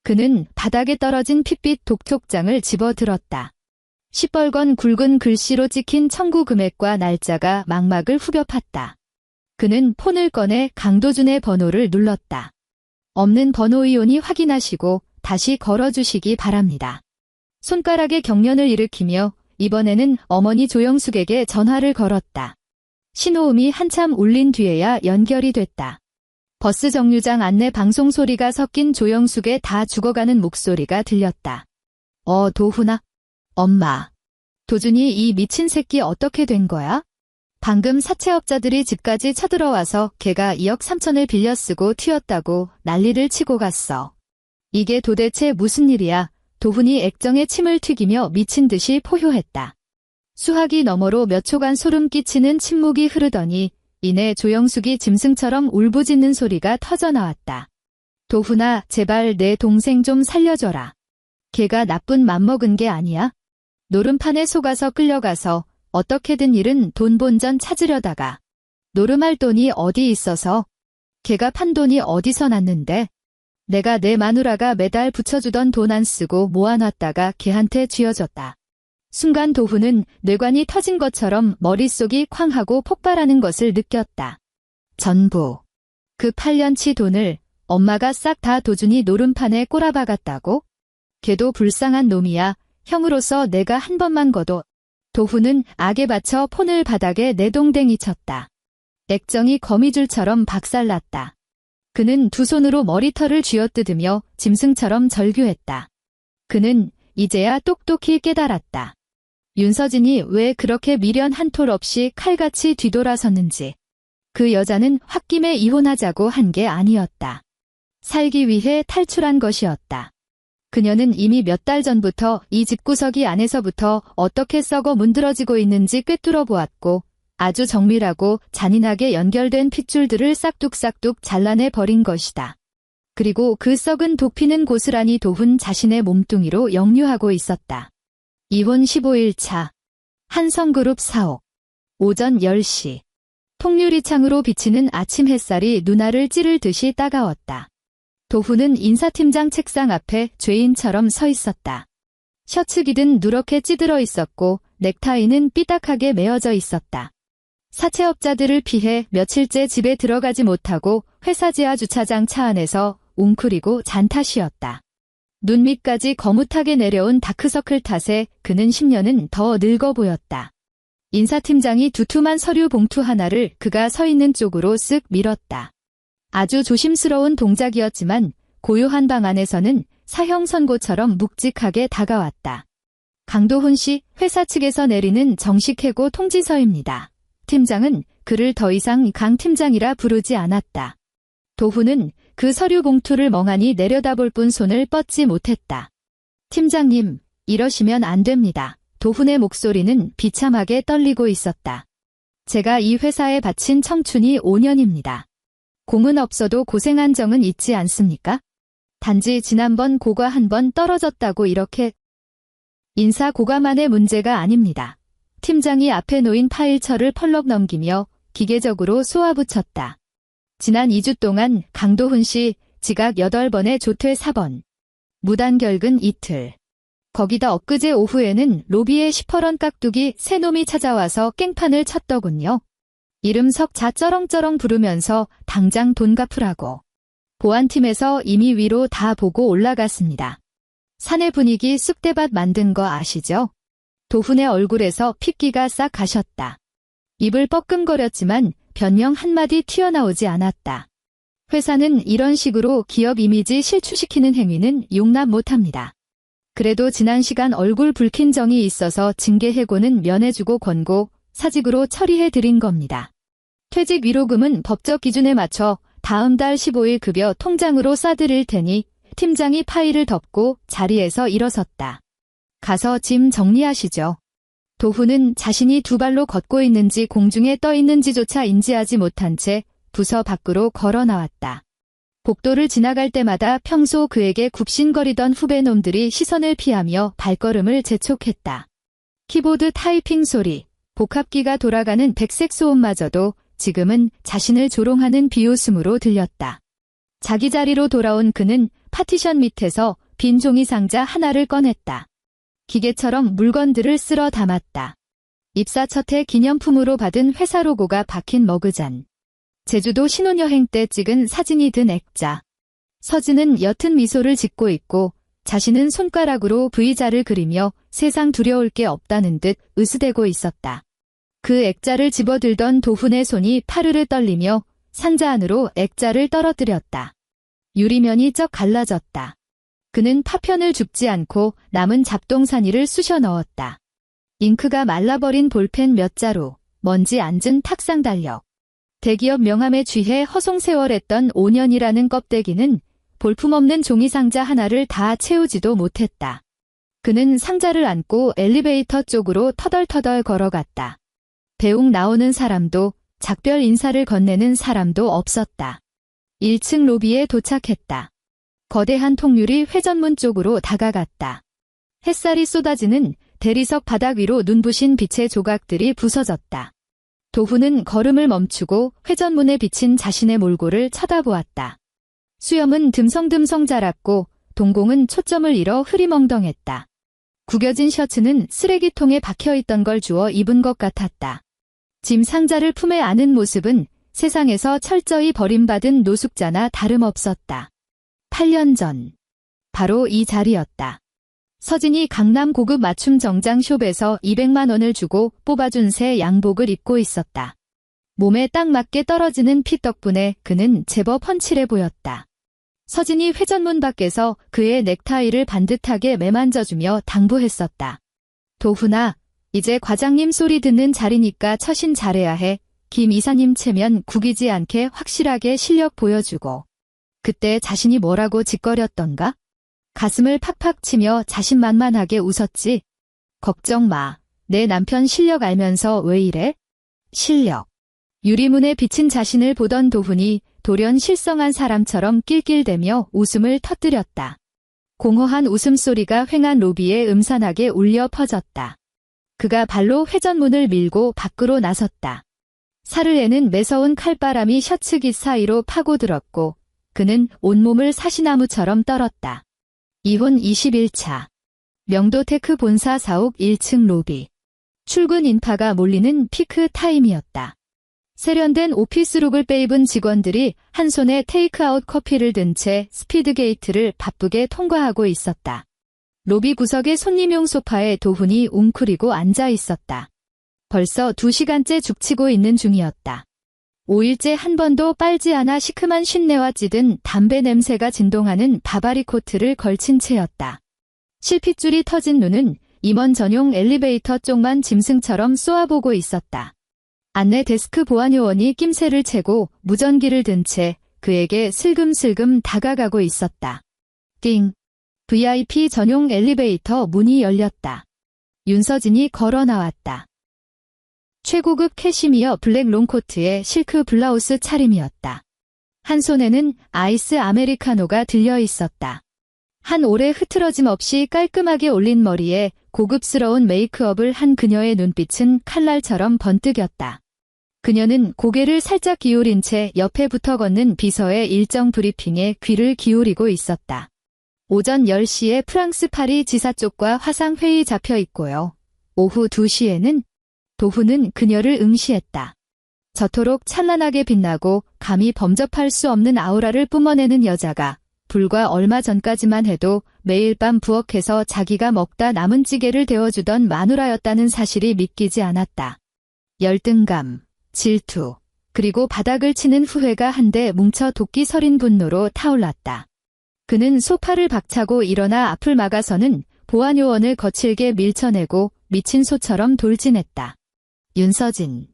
그는 바닥에 떨어진 핏빛 독촉장을 집어들었다. 시뻘건 굵은 글씨로 찍힌 청구 금액과 날짜가 망막을 후벼 팠다. 그는 폰을 꺼내 강도준의 번호를 눌렀다. 없는 번호이오니 확인하시고 다시 걸어주시기 바랍니다. 손가락에 경련을 일으키며 이번에는 어머니 조영숙에게 전화를 걸었다. 신호음이 한참 울린 뒤에야 연결이 됐다. 버스 정류장 안내 방송 소리가 섞인 조영숙의 다 죽어가는 목소리가 들렸다. 도훈아. 엄마. 도준이 이 미친 새끼 어떻게 된 거야? 방금 사채업자들이 집까지 쳐들어와서 걔가 2억 3천을 빌려 쓰고 튀었다고 난리를 치고 갔어. 이게 도대체 무슨 일이야? 도훈이 액정에 침을 튀기며 미친 듯이 포효했다. 수화기 너머로 몇 초간 소름 끼치는 침묵이 흐르더니 이내 조영숙이 짐승처럼 울부짖는 소리가 터져나왔다. 도훈아, 제발 내 동생 좀 살려줘라. 걔가 나쁜 맘먹은 게 아니야? 노름판에 속아서 끌려가서 어떻게든 일은 돈 본전 찾으려다가 노름할 돈이 어디 있어서? 걔가 판 돈이 어디서 났는데? 내가 내 마누라가 매달 붙여주던 돈 안 쓰고 모아놨다가 걔한테 쥐어줬다. 순간 도훈은 뇌관이 터진 것처럼 머릿속이 쾅 하고 폭발하는 것을 느꼈다. 전부. 그 8년치 돈을 엄마가 싹 다 도준이 노름판에 꼬라박았다고? 걔도 불쌍한 놈이야. 형으로서 내가 한 번만 거둬. 도훈은 악에 받쳐 폰을 바닥에 내동댕이 쳤다. 액정이 거미줄처럼 박살났다. 그는 두 손으로 머리털을 쥐어뜯으며 짐승처럼 절규했다. 그는 이제야 똑똑히 깨달았다. 윤서진이 왜 그렇게 미련 한 톨 없이 칼같이 뒤돌아섰는지. 그 여자는 홧김에 이혼하자고 한 게 아니었다. 살기 위해 탈출한 것이었다. 그녀는 이미 몇 달 전부터 이 집구석이 안에서부터 어떻게 썩어 문드러지고 있는지 꿰뚫어 보았고 아주 정밀하고 잔인하게 연결된 핏줄들을 싹둑싹둑 잘라내 버린 것이다. 그리고 그 썩은 독피는 고스란히 도훈 자신의 몸뚱이로 역류하고 있었다. 이혼 15일차. 한성그룹 사옥. 오전 10시. 통유리창으로 비치는 아침 햇살이 눈알을 찌를 듯이 따가웠다. 도훈은 인사팀장 책상 앞에 죄인처럼 서 있었다. 셔츠 길은 누렇게 찌들어 있었고 넥타이는 삐딱하게 메어져 있었다. 사채업자들을 피해 며칠째 집에 들어가지 못하고 회사 지하 주차장 차 안에서 웅크리고 잔탓이었다. 눈 밑까지 거뭇하게 내려온 다크서클 탓에 그는 10년은 더 늙어 보였다. 인사팀장이 두툼한 서류 봉투 하나를 그가 서 있는 쪽으로 쓱 밀었다. 아주 조심스러운 동작이었지만 고요한 방 안에서는 사형 선고처럼 묵직하게 다가왔다. 강도훈 씨, 회사 측에서 내리는 정식 해고 통지서입니다. 팀장은 그를 더 이상 강 팀장이라 부르지 않았다. 도훈은 그 서류 봉투를 멍하니 내려다볼 뿐 손을 뻗지 못했다. 팀장님, 이러시면 안 됩니다. 도훈의 목소리는 비참하게 떨리고 있었다. 제가 이 회사에 바친 청춘이 5년입니다. 공은 없어도 고생한 정은 있지 않습니까? 단지 지난번 고과 한 번 떨어졌다고 이렇게. 인사 고과만의 문제가 아닙니다. 팀장이 앞에 놓인 파일처를 펄럭 넘기며 기계적으로 쏘아붙였다. 지난 2주 동안 강도훈 씨 지각 8번에 조퇴 4번. 무단결근 이틀. 거기다 엊그제 오후에는 로비에 시퍼런 깍두기 새 놈이 찾아와서 깽판을 쳤더군요. 이름 석자 쩌렁쩌렁 부르면서 당장 돈 갚으라고. 보안팀에서 이미 위로 다 보고 올라갔습니다. 사내 분위기 쑥대밭 만든 거 아시죠? 도훈의 얼굴에서 핏기가 싹 가셨다. 입을 뻐끔거렸지만 변명 한마디 튀어나오지 않았다. 회사는 이런 식으로 기업 이미지 실추시키는 행위는 용납 못합니다. 그래도 지난 시간 얼굴 붉힌 정이 있어서 징계 해고는 면해주고 권고, 사직으로 처리해드린 겁니다. 퇴직 위로금은 법적 기준에 맞춰 다음 달 15일 급여 통장으로 싸드릴 테니 팀장이 파일을 덮고 자리에서 일어섰다. 가서 짐 정리하시죠. 도훈은 자신이 두 발로 걷고 있는지 공중에 떠 있는지조차 인지하지 못한 채 부서 밖으로 걸어 나왔다. 복도를 지나갈 때마다 평소 그에게 굽신거리던 후배놈들이 시선을 피하며 발걸음을 재촉했다. 키보드 타이핑 소리, 복합기가 돌아가는 백색 소음마저도 지금은 자신을 조롱하는 비웃음으로 들렸다. 자기 자리로 돌아온 그는 파티션 밑에서 빈 종이 상자 하나를 꺼냈다. 기계처럼 물건들을 쓸어 담았다. 입사 첫 해 기념품으로 받은 회사 로고가 박힌 머그잔. 제주도 신혼여행 때 찍은 사진이 든 액자. 서진은 옅은 미소를 짓고 있고 자신은 손가락으로 V자를 그리며 세상 두려울 게 없다는 듯 으스대고 있었다. 그 액자를 집어들던 도훈의 손이 파르르 떨리며 상자 안으로 액자를 떨어뜨렸다. 유리면이 쩍 갈라졌다. 그는 파편을 줍지 않고 남은 잡동사니를 쑤셔 넣었다. 잉크가 말라버린 볼펜 몇 자루, 먼지 앉은 탁상 달력. 대기업 명함에 취해 허송세월했던 5년이라는 껍데기는 볼품없는 종이상자 하나를 다 채우지도 못했다. 그는 상자를 안고 엘리베이터 쪽으로 터덜터덜 걸어갔다. 배웅 나오는 사람도 작별 인사를 건네는 사람도 없었다. 1층 로비에 도착했다. 거대한 통유리 회전문 쪽으로 다가갔다. 햇살이 쏟아지는 대리석 바닥 위로 눈부신 빛의 조각들이 부서졌다. 도훈은 걸음을 멈추고 회전문에 비친 자신의 몰골을 쳐다보았다. 수염은 듬성듬성 자랐고 동공은 초점을 잃어 흐리멍덩했다. 구겨진 셔츠는 쓰레기통에 박혀있던 걸 주워 입은 것 같았다. 짐 상자를 품에 안은 모습은 세상에서 철저히 버림받은 노숙자나 다름없었다. 8년 전. 바로 이 자리였다. 서진이 강남 고급 맞춤 정장 숍에서 200만 원을 주고 뽑아준 새 양복을 입고 있었다. 몸에 딱 맞게 떨어지는 핏 덕분에 그는 제법 훤칠해 보였다. 서진이 회전문 밖에서 그의 넥타이를 반듯하게 매만져주며 당부했었다. 도훈아, 이제 과장님 소리 듣는 자리니까 처신 잘해야 해. 김 이사님 체면 구기지 않게 확실하게 실력 보여주고. 그때 자신이 뭐라고 짓거렸던가? 가슴을 팍팍 치며 자신만만하게 웃었지. 걱정 마. 내 남편 실력 알면서 왜 이래? 실력. 유리문에 비친 자신을 보던 도훈이 돌연 실성한 사람처럼 낄낄대며 웃음을 터뜨렸다. 공허한 웃음소리가 휑한 로비에 음산하게 울려 퍼졌다. 그가 발로 회전문을 밀고 밖으로 나섰다. 사르에는 매서운 칼바람이 셔츠깃 사이로 파고들었고 그는 온몸을 사시나무처럼 떨었다. 이혼 21차. 명도테크 본사 사옥 1층 로비. 출근 인파가 몰리는 피크 타임이었다. 세련된 오피스룩을 빼입은 직원들이 한 손에 테이크아웃 커피를 든 채 스피드게이트를 바쁘게 통과하고 있었다. 로비 구석의 손님용 소파에 도훈이 웅크리고 앉아 있었다. 벌써 2시간째 죽치고 있는 중이었다. 5일째 한 번도 빨지 않아 시큼한 쉰내와 찌든 담배 냄새가 진동하는 바바리 코트를 걸친 채였다. 실핏줄이 터진 눈은 임원 전용 엘리베이터 쪽만 짐승처럼 쏘아보고 있었다. 안내 데스크 보안요원이 낌새를 채고 무전기를 든 채 그에게 슬금슬금 다가가고 있었다. 띵! VIP 전용 엘리베이터 문이 열렸다. 윤서진이 걸어 나왔다. 최고급 캐시미어 블랙 롱코트에 실크 블라우스 차림이었다. 한 손에는 아이스 아메리카노가 들려 있었다. 한 올해 흐트러짐 없이 깔끔하게 올린 머리에 고급스러운 메이크업을 한 그녀의 눈빛은 칼날처럼 번뜩였다. 그녀는 고개를 살짝 기울인 채 옆에 붙어 걷는 비서의 일정 브리핑에 귀를 기울이고 있었다. 오전 10시에 프랑스 파리 지사 쪽과 화상회의 잡혀 있고요. 오후 2시에는 도훈은 그녀를 응시했다. 저토록 찬란하게 빛나고 감히 범접할 수 없는 아우라를 뿜어내는 여자가 불과 얼마 전까지만 해도 매일 밤 부엌에서 자기가 먹다 남은 찌개를 데워주던 마누라였다는 사실이 믿기지 않았다. 열등감, 질투, 그리고 바닥을 치는 후회가 한데 뭉쳐 도끼 서린 분노로 타올랐다. 그는 소파를 박차고 일어나 앞을 막아서는 보안요원을 거칠게 밀쳐내고 미친 소처럼 돌진했다. 윤서진.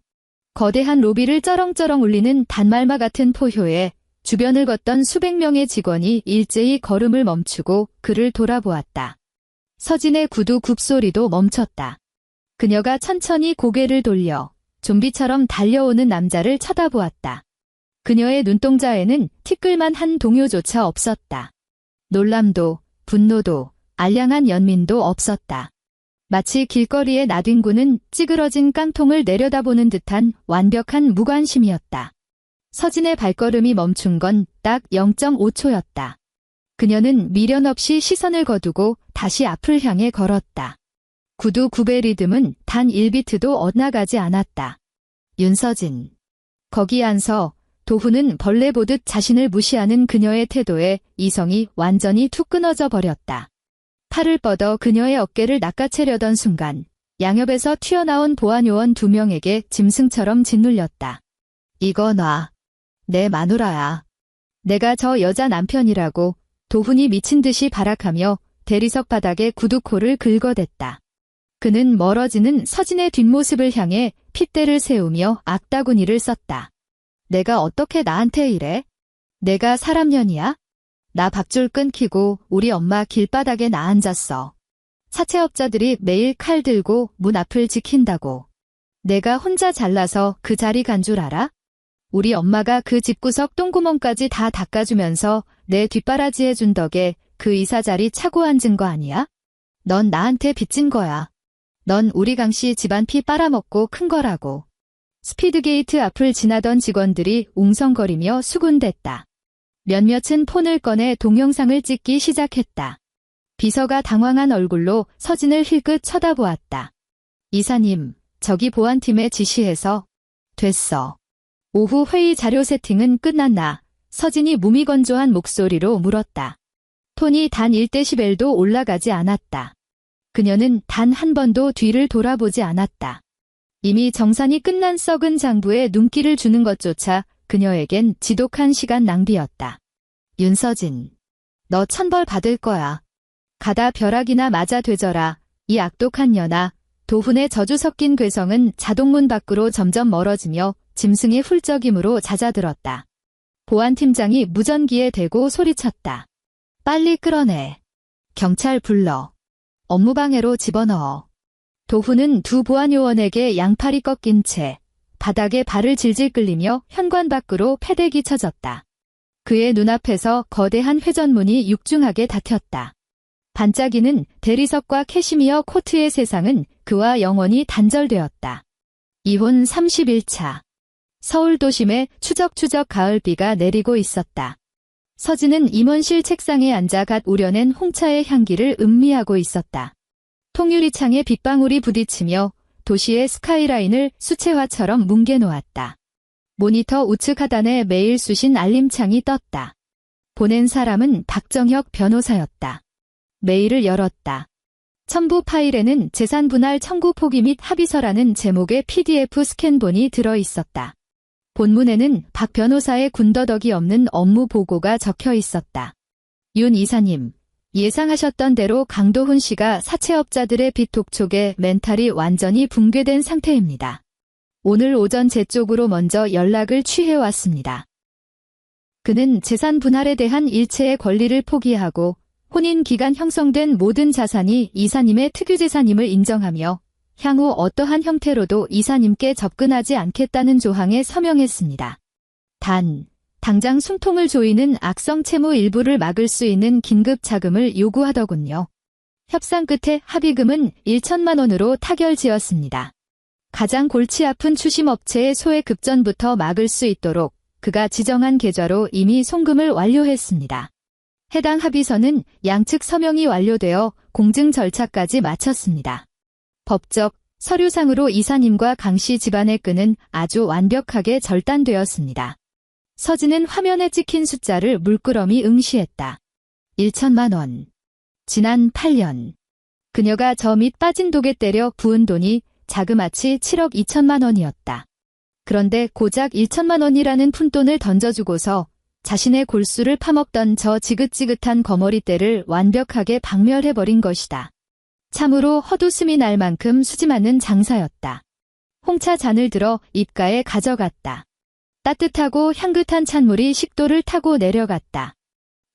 거대한 로비를 쩌렁쩌렁 울리는 단말마 같은 포효에 주변을 걷던 수백 명의 직원이 일제히 걸음을 멈추고 그를 돌아보았다. 서진의 구두 굽소리도 멈췄다. 그녀가 천천히 고개를 돌려 좀비처럼 달려오는 남자를 쳐다보았다. 그녀의 눈동자에는 티끌만한 동요조차 없었다. 놀람도, 분노도, 알량한 연민도 없었다. 마치 길거리의 나뒹구는 찌그러진 깡통을 내려다보는 듯한 완벽한 무관심이었다. 서진의 발걸음이 멈춘 건 딱 0.5초였다. 그녀는 미련 없이 시선을 거두고 다시 앞을 향해 걸었다. 구두 굽의 리듬은 단 1비트도 엇나가지 않았다. 윤서진. 거기 앉서 도훈은 벌레 보듯 자신을 무시하는 그녀의 태도에 이성이 완전히 툭 끊어져 버렸다. 팔을 뻗어 그녀의 어깨를 낚아채려던 순간 양옆에서 튀어나온 보안요원 2명에게 짐승처럼 짓눌렸다. 이거 놔. 내 마누라야. 내가 저 여자 남편이라고. 도훈이 미친 듯이 발악하며 대리석 바닥에 구두코를 긁어댔다. 그는 멀어지는 서진의 뒷모습을 향해 핏대를 세우며 악다구니를 썼다. 내가 어떻게 나한테 이래? 내가 사람년이야? 나 밧줄 끊기고 우리 엄마 길바닥에 나 앉았어. 사채업자들이 매일 칼 들고 문 앞을 지킨다고. 내가 혼자 잘나서 그 자리 간 줄 알아? 우리 엄마가 그 집구석 똥구멍까지 다 닦아주면서 내 뒷바라지 해준 덕에 그 이사 자리 차고 앉은 거 아니야? 넌 나한테 빚진 거야. 넌 우리 강씨 집안 피 빨아먹고 큰 거라고. 스피드게이트 앞을 지나던 직원들이 웅성거리며 수군댔다. 몇몇은 폰을 꺼내 동영상을 찍기 시작했다. 비서가 당황한 얼굴로 서진을 힐끗 쳐다보았다. 이사님, 저기 보안팀에 지시해서. 됐어. 오후 회의 자료 세팅은 끝났나? 서진이 무미건조한 목소리로 물었다. 톤이 단 1데시벨도 올라가지 않았다. 그녀는 단 한 번도 뒤를 돌아보지 않았다. 이미 정산이 끝난 썩은 장부에 눈길을 주는 것조차 그녀에겐 지독한 시간 낭비였다. 윤서진, 너 천벌 받을 거야. 가다 벼락이나 맞아 되져라. 이 악독한 년아. 도훈의 저주 섞인 괴성은 자동문 밖으로 점점 멀어지며 짐승의 훌쩍임으로 잦아들었다. 보안팀장이 무전기에 대고 소리쳤다. 빨리 끌어내. 경찰 불러. 업무방해로 집어넣어. 도훈은 두 보안요원에게 양팔이 꺾인 채 바닥에 발을 질질 끌리며 현관 밖으로 패대기 쳐졌다. 그의 눈앞에서 거대한 회전문이 육중하게 닫혔다. 반짝이는 대리석과 캐시미어 코트의 세상은 그와 영원히 단절되었다. 이혼 31차. 서울 도심에 추적추적 가을비가 내리고 있었다. 서진은 임원실 책상에 앉아 갓 우려낸 홍차의 향기를 음미하고 있었다. 통유리창에 빗방울이 부딪히며 도시의 스카이라인을 수채화처럼 뭉개놓았다. 모니터 우측 하단에 매일 수신 알림창이 떴다. 보낸 사람은 박정혁 변호사였다. 메일을 열었다. 첨부 파일에는 재산 분할 청구 포기 및 합의서라는 제목의 PDF 스캔본이 들어있었다. 본문에는 박 변호사의 군더더기 없는 업무 보고가 적혀 있었다. 윤 이사님, 예상하셨던 대로 강도훈 씨가 사채업자들의 빚 독촉에 멘탈이 완전히 붕괴된 상태입니다. 오늘 오전 제 쪽으로 먼저 연락을 취해왔습니다. 그는 재산 분할에 대한 일체의 권리를 포기하고 혼인 기간 형성된 모든 자산이 이사님의 특유재산임을 인정하며 향후 어떠한 형태로도 이사님께 접근하지 않겠다는 조항에 서명했습니다. 당장 숨통을 조이는 악성 채무 일부를 막을 수 있는 긴급 자금을 요구하더군요. 협상 끝에 합의금은 1천만 원으로 타결지었습니다. 가장 골치 아픈 추심업체의 소액 급전부터 막을 수 있도록 그가 지정한 계좌로 이미 송금을 완료했습니다. 해당 합의서는 양측 서명이 완료되어 공증 절차까지 마쳤습니다. 법적, 서류상으로 이사님과 강씨 집안의 끈은 아주 완벽하게 절단되었습니다. 서진은 화면에 찍힌 숫자를 물끄러미 응시했다. 1천만 원. 지난 8년. 그녀가 저 밑 빠진 독에 때려 부은 돈이 자그마치 7억 2천만 원이었다. 그런데 고작 1천만 원이라는 푼돈을 던져주고서 자신의 골수를 파먹던 저 지긋지긋한 거머리대를 완벽하게 박멸해버린 것이다. 참으로 헛웃음이 날 만큼 수지 맞는 장사였다. 홍차 잔을 들어 입가에 가져갔다. 따뜻하고 향긋한 찬물이 식도를 타고 내려갔다.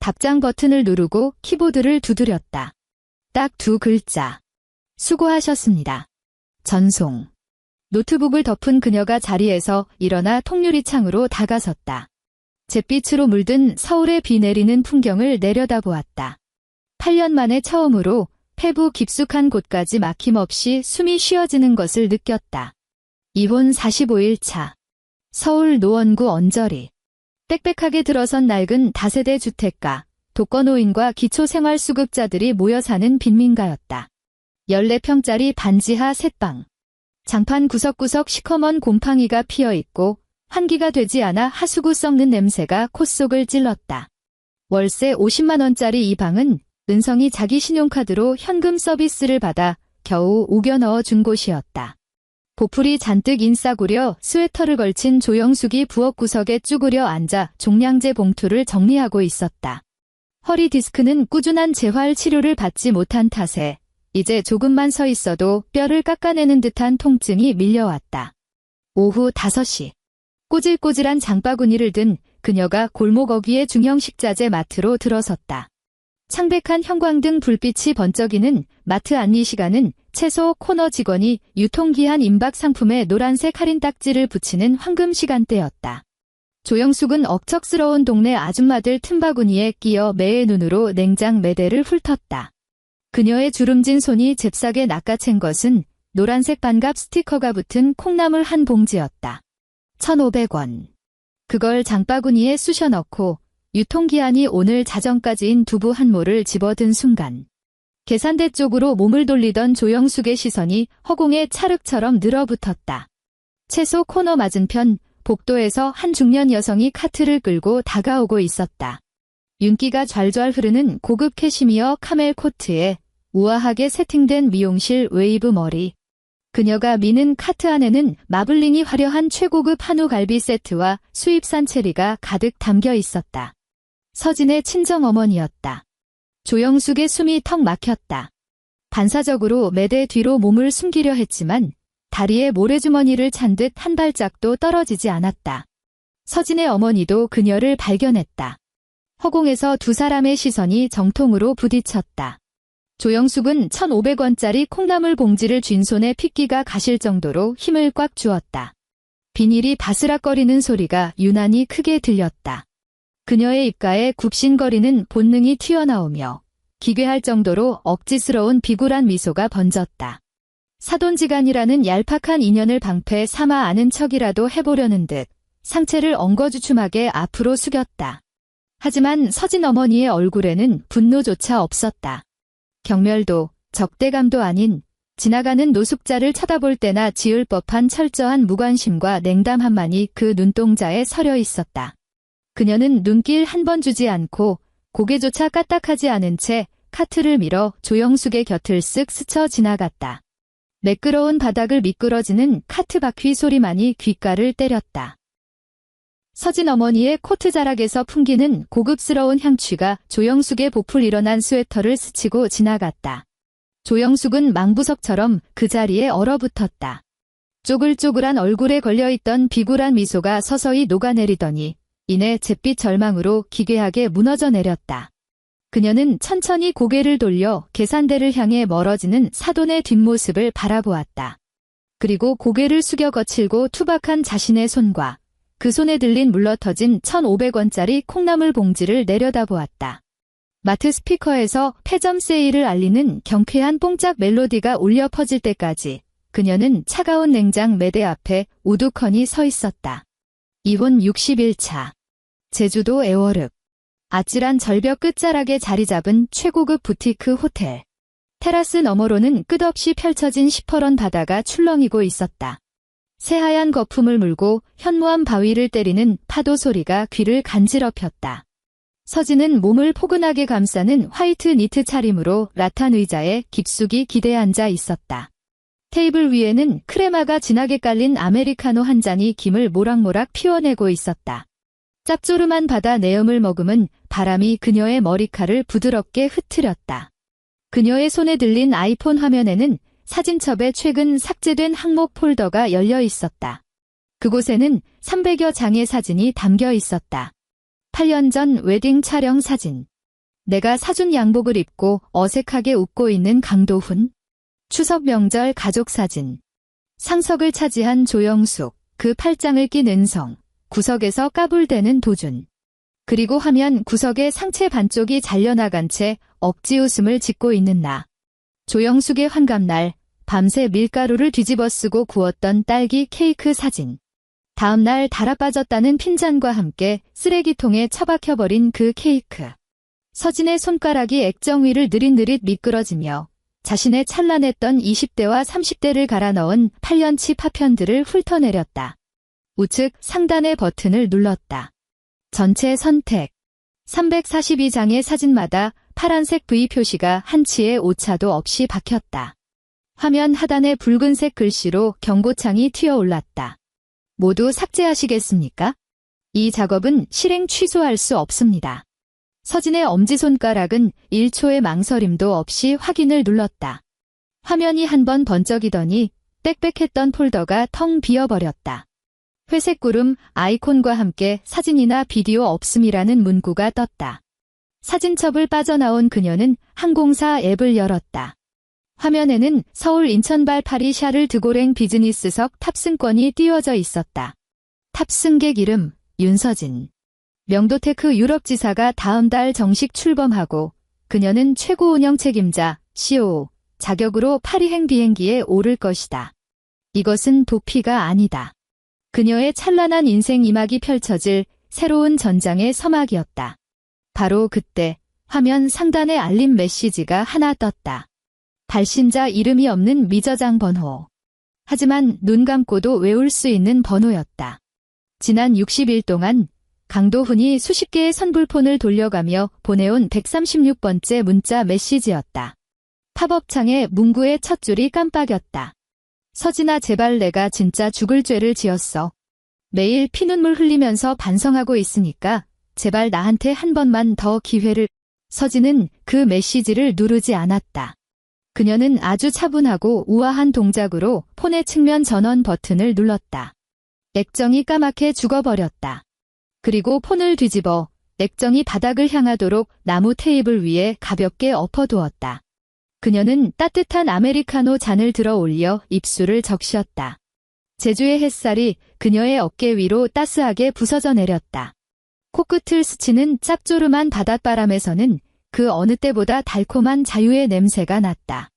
답장 버튼을 누르고 키보드를 두드렸다. 딱 2글자. 수고하셨습니다. 전송. 노트북을 덮은 그녀가 자리에서 일어나 통유리창으로 다가섰다. 잿빛으로 물든 서울의 비 내리는 풍경을 내려다보았다. 8년 만에 처음으로 폐부 깊숙한 곳까지 막힘없이 숨이 쉬어지는 것을 느꼈다. 이혼 45일 차. 서울 노원구 언저리. 빽빽하게 들어선 낡은 다세대 주택가, 독거노인과 기초생활수급자들이 모여 사는 빈민가였다. 14평짜리 반지하 셋방. 장판 구석구석 시커먼 곰팡이가 피어있고 환기가 되지 않아 하수구 썩는 냄새가 콧속을 찔렀다. 월세 50만 원짜리 이 방은 은성이 자기 신용카드로 현금 서비스를 받아 겨우 우겨 넣어 준 곳이었다. 보풀이 잔뜩 인싸구려 스웨터를 걸친 조영숙이 부엌 구석에 쭈그려 앉아 종량제 봉투를 정리하고 있었다. 허리 디스크는 꾸준한 재활 치료를 받지 못한 탓에 이제 조금만 서 있어도 뼈를 깎아내는 듯한 통증이 밀려왔다. 오후 5시. 꼬질꼬질한 장바구니를 든 그녀가 골목 어귀의 중형식자재 마트로 들어섰다. 창백한 형광등 불빛이 번쩍이는 마트 안리 시간은 채소 코너 직원이 유통기한 임박 상품에 노란색 할인 딱지를 붙이는 황금 시간대였다. 조영숙은 억척스러운 동네 아줌마들 틈바구니에 끼어 매의 눈으로 냉장 매대를 훑었다. 그녀의 주름진 손이 잽싸게 낚아챈 것은 노란색 반갑 스티커가 붙은 콩나물 한 봉지였다. 1,500원. 그걸 장바구니에 쑤셔 넣고 유통기한이 오늘 자정까지인 두부 한 모를 집어든 순간 계산대 쪽으로 몸을 돌리던 조영숙의 시선이 허공에 찰흙처럼 늘어붙었다. 채소 코너 맞은편 복도에서 한 중년 여성이 카트를 끌고 다가오고 있었다. 윤기가 좔좔 흐르는 고급 캐시미어 카멜 코트에 우아하게 세팅된 미용실 웨이브 머리. 그녀가 미는 카트 안에는 마블링이 화려한 최고급 한우 갈비 세트와 수입산 체리가 가득 담겨 있었다. 서진의 친정어머니였다. 조영숙의 숨이 턱 막혔다. 반사적으로 매대 뒤로 몸을 숨기려 했지만 다리에 모래주머니를 찬 듯 한 발짝도 떨어지지 않았다. 서진의 어머니도 그녀를 발견했다. 허공에서 두 사람의 시선이 정통으로 부딪혔다. 조영숙은 1,500원짜리 콩나물 봉지를 쥔 손에 핏기가 가실 정도로 힘을 꽉 주었다. 비닐이 바스락거리는 소리가 유난히 크게 들렸다. 그녀의 입가에 굽신거리는 본능이 튀어나오며 기괴할 정도로 억지스러운 비굴한 미소가 번졌다. 사돈지간이라는 얄팍한 인연을 방패 삼아 아는 척이라도 해보려는 듯 상체를 엉거주춤하게 앞으로 숙였다. 하지만 서진 어머니의 얼굴에는 분노조차 없었다. 경멸도, 적대감도 아닌 지나가는 노숙자를 쳐다볼 때나 지을 법한 철저한 무관심과 냉담함만이 그 눈동자에 서려 있었다. 그녀는 눈길 한 번 주지 않고 고개조차 까딱하지 않은 채 카트를 밀어 조영숙의 곁을 쓱 스쳐 지나갔다. 매끄러운 바닥을 미끄러지는 카트 바퀴 소리만이 귓가를 때렸다. 서진 어머니의 코트 자락에서 풍기는 고급스러운 향취가 조영숙의 보풀 일어난 스웨터를 스치고 지나갔다. 조영숙은 망부석처럼 그 자리에 얼어붙었다. 쪼글쪼글한 얼굴에 걸려있던 비굴한 미소가 서서히 녹아내리더니 이내 잿빛 절망으로 기괴하게 무너져 내렸다. 그녀는 천천히 고개를 돌려 계산대를 향해 멀어지는 사돈의 뒷모습을 바라보았다. 그리고 고개를 숙여 거칠고 투박한 자신의 손과 그 손에 들린 물러터진 1,500원짜리 콩나물 봉지를 내려다보았다. 마트 스피커에서 폐점 세일을 알리는 경쾌한 뽕짝 멜로디가 울려 퍼질 때까지 그녀는 차가운 냉장 매대 앞에 우두커니 서 있었다. 이혼 61차. 제주도 애월읍. 아찔한 절벽 끝자락에 자리 잡은 최고급 부티크 호텔. 테라스 너머로는 끝없이 펼쳐진 시퍼런 바다가 출렁이고 있었다. 새하얀 거품을 물고 현무암 바위를 때리는 파도 소리가 귀를 간지럽혔다. 서진은 몸을 포근하게 감싸는 화이트 니트 차림으로 라탄 의자에 깊숙이 기대 앉아 있었다. 테이블 위에는 크레마가 진하게 깔린 아메리카노 한 잔이 김을 모락모락 피워내고 있었다. 짭조름한 바다 내음을 머금은 바람이 그녀의 머리칼을 부드럽게 흐트렸다. 그녀의 손에 들린 아이폰 화면에는 사진첩에 최근 삭제된 항목 폴더가 열려 있었다. 그곳에는 300여 장의 사진이 담겨 있었다. 8년 전 웨딩 촬영 사진. 내가 사준 양복을 입고 어색하게 웃고 있는 강도훈. 추석 명절 가족 사진. 상석을 차지한 조영숙, 그 팔짱을 낀 은성, 구석에서 까불대는 도준. 그리고 화면 구석에 상체 반쪽이 잘려나간 채 억지 웃음을 짓고 있는 나. 조영숙의 환갑날, 밤새 밀가루를 뒤집어 쓰고 구웠던 딸기 케이크 사진. 다음 날 달아 빠졌다는 핀잔과 함께 쓰레기통에 처박혀버린 그 케이크. 서진의 손가락이 액정 위를 느릿느릿 미끄러지며 자신의 찬란했던 20대와 30대를 갈아 넣은 8년치 파편들을 훑어내렸다. 우측 상단의 버튼을 눌렀다. 전체 선택. 342장의 사진마다 파란색 V 표시가 한치의 오차도 없이 박혔다. 화면 하단에 붉은색 글씨로 경고창이 튀어올랐다. 모두 삭제하시겠습니까? 이 작업은 실행 취소할 수 없습니다. 서진의 엄지손가락은 1초의 망설임도 없이 확인을 눌렀다. 화면이 한번 번쩍이더니 빽빽했던 폴더가 텅 비어버렸다. 회색 구름 아이콘과 함께 사진이나 비디오 없음이라는 문구가 떴다. 사진첩을 빠져나온 그녀는 항공사 앱을 열었다. 화면에는 서울 인천발 파리 샤를 드고랭 비즈니스석 탑승권이 띄워져 있었다. 탑승객 이름 윤서진. 명도테크 유럽지사가 다음 달 정식 출범하고 그녀는 최고 운영 책임자 CEO 자격으로 파리행 비행기에 오를 것이다. 이것은 도피가 아니다. 그녀의 찬란한 인생 이막이 펼쳐질 새로운 전장의 서막이었다. 바로 그때 화면 상단에 알림 메시지가 하나 떴다. 발신자 이름이 없는 미저장 번호. 하지만 눈 감고도 외울 수 있는 번호였다. 지난 60일 동안 강도훈이 수십 개의 선불폰을 돌려가며 보내온 136번째 문자 메시지였다. 팝업창에 문구의 첫 줄이 깜빡였다. 서진아, 제발 내가 진짜 죽을 죄를 지었어. 매일 피눈물 흘리면서 반성하고 있으니까 제발 나한테 한 번만 더 기회를. 서진은 그 메시지를 누르지 않았다. 그녀는 아주 차분하고 우아한 동작으로 폰의 측면 전원 버튼을 눌렀다. 액정이 까맣게 죽어버렸다. 그리고 폰을 뒤집어 액정이 바닥을 향하도록 나무 테이블 위에 가볍게 엎어두었다. 그녀는 따뜻한 아메리카노 잔을 들어 올려 입술을 적셨다. 제주의 햇살이 그녀의 어깨 위로 따스하게 부서져 내렸다. 코끝을 스치는 짭조름한 바닷바람에서는 그 어느 때보다 달콤한 자유의 냄새가 났다.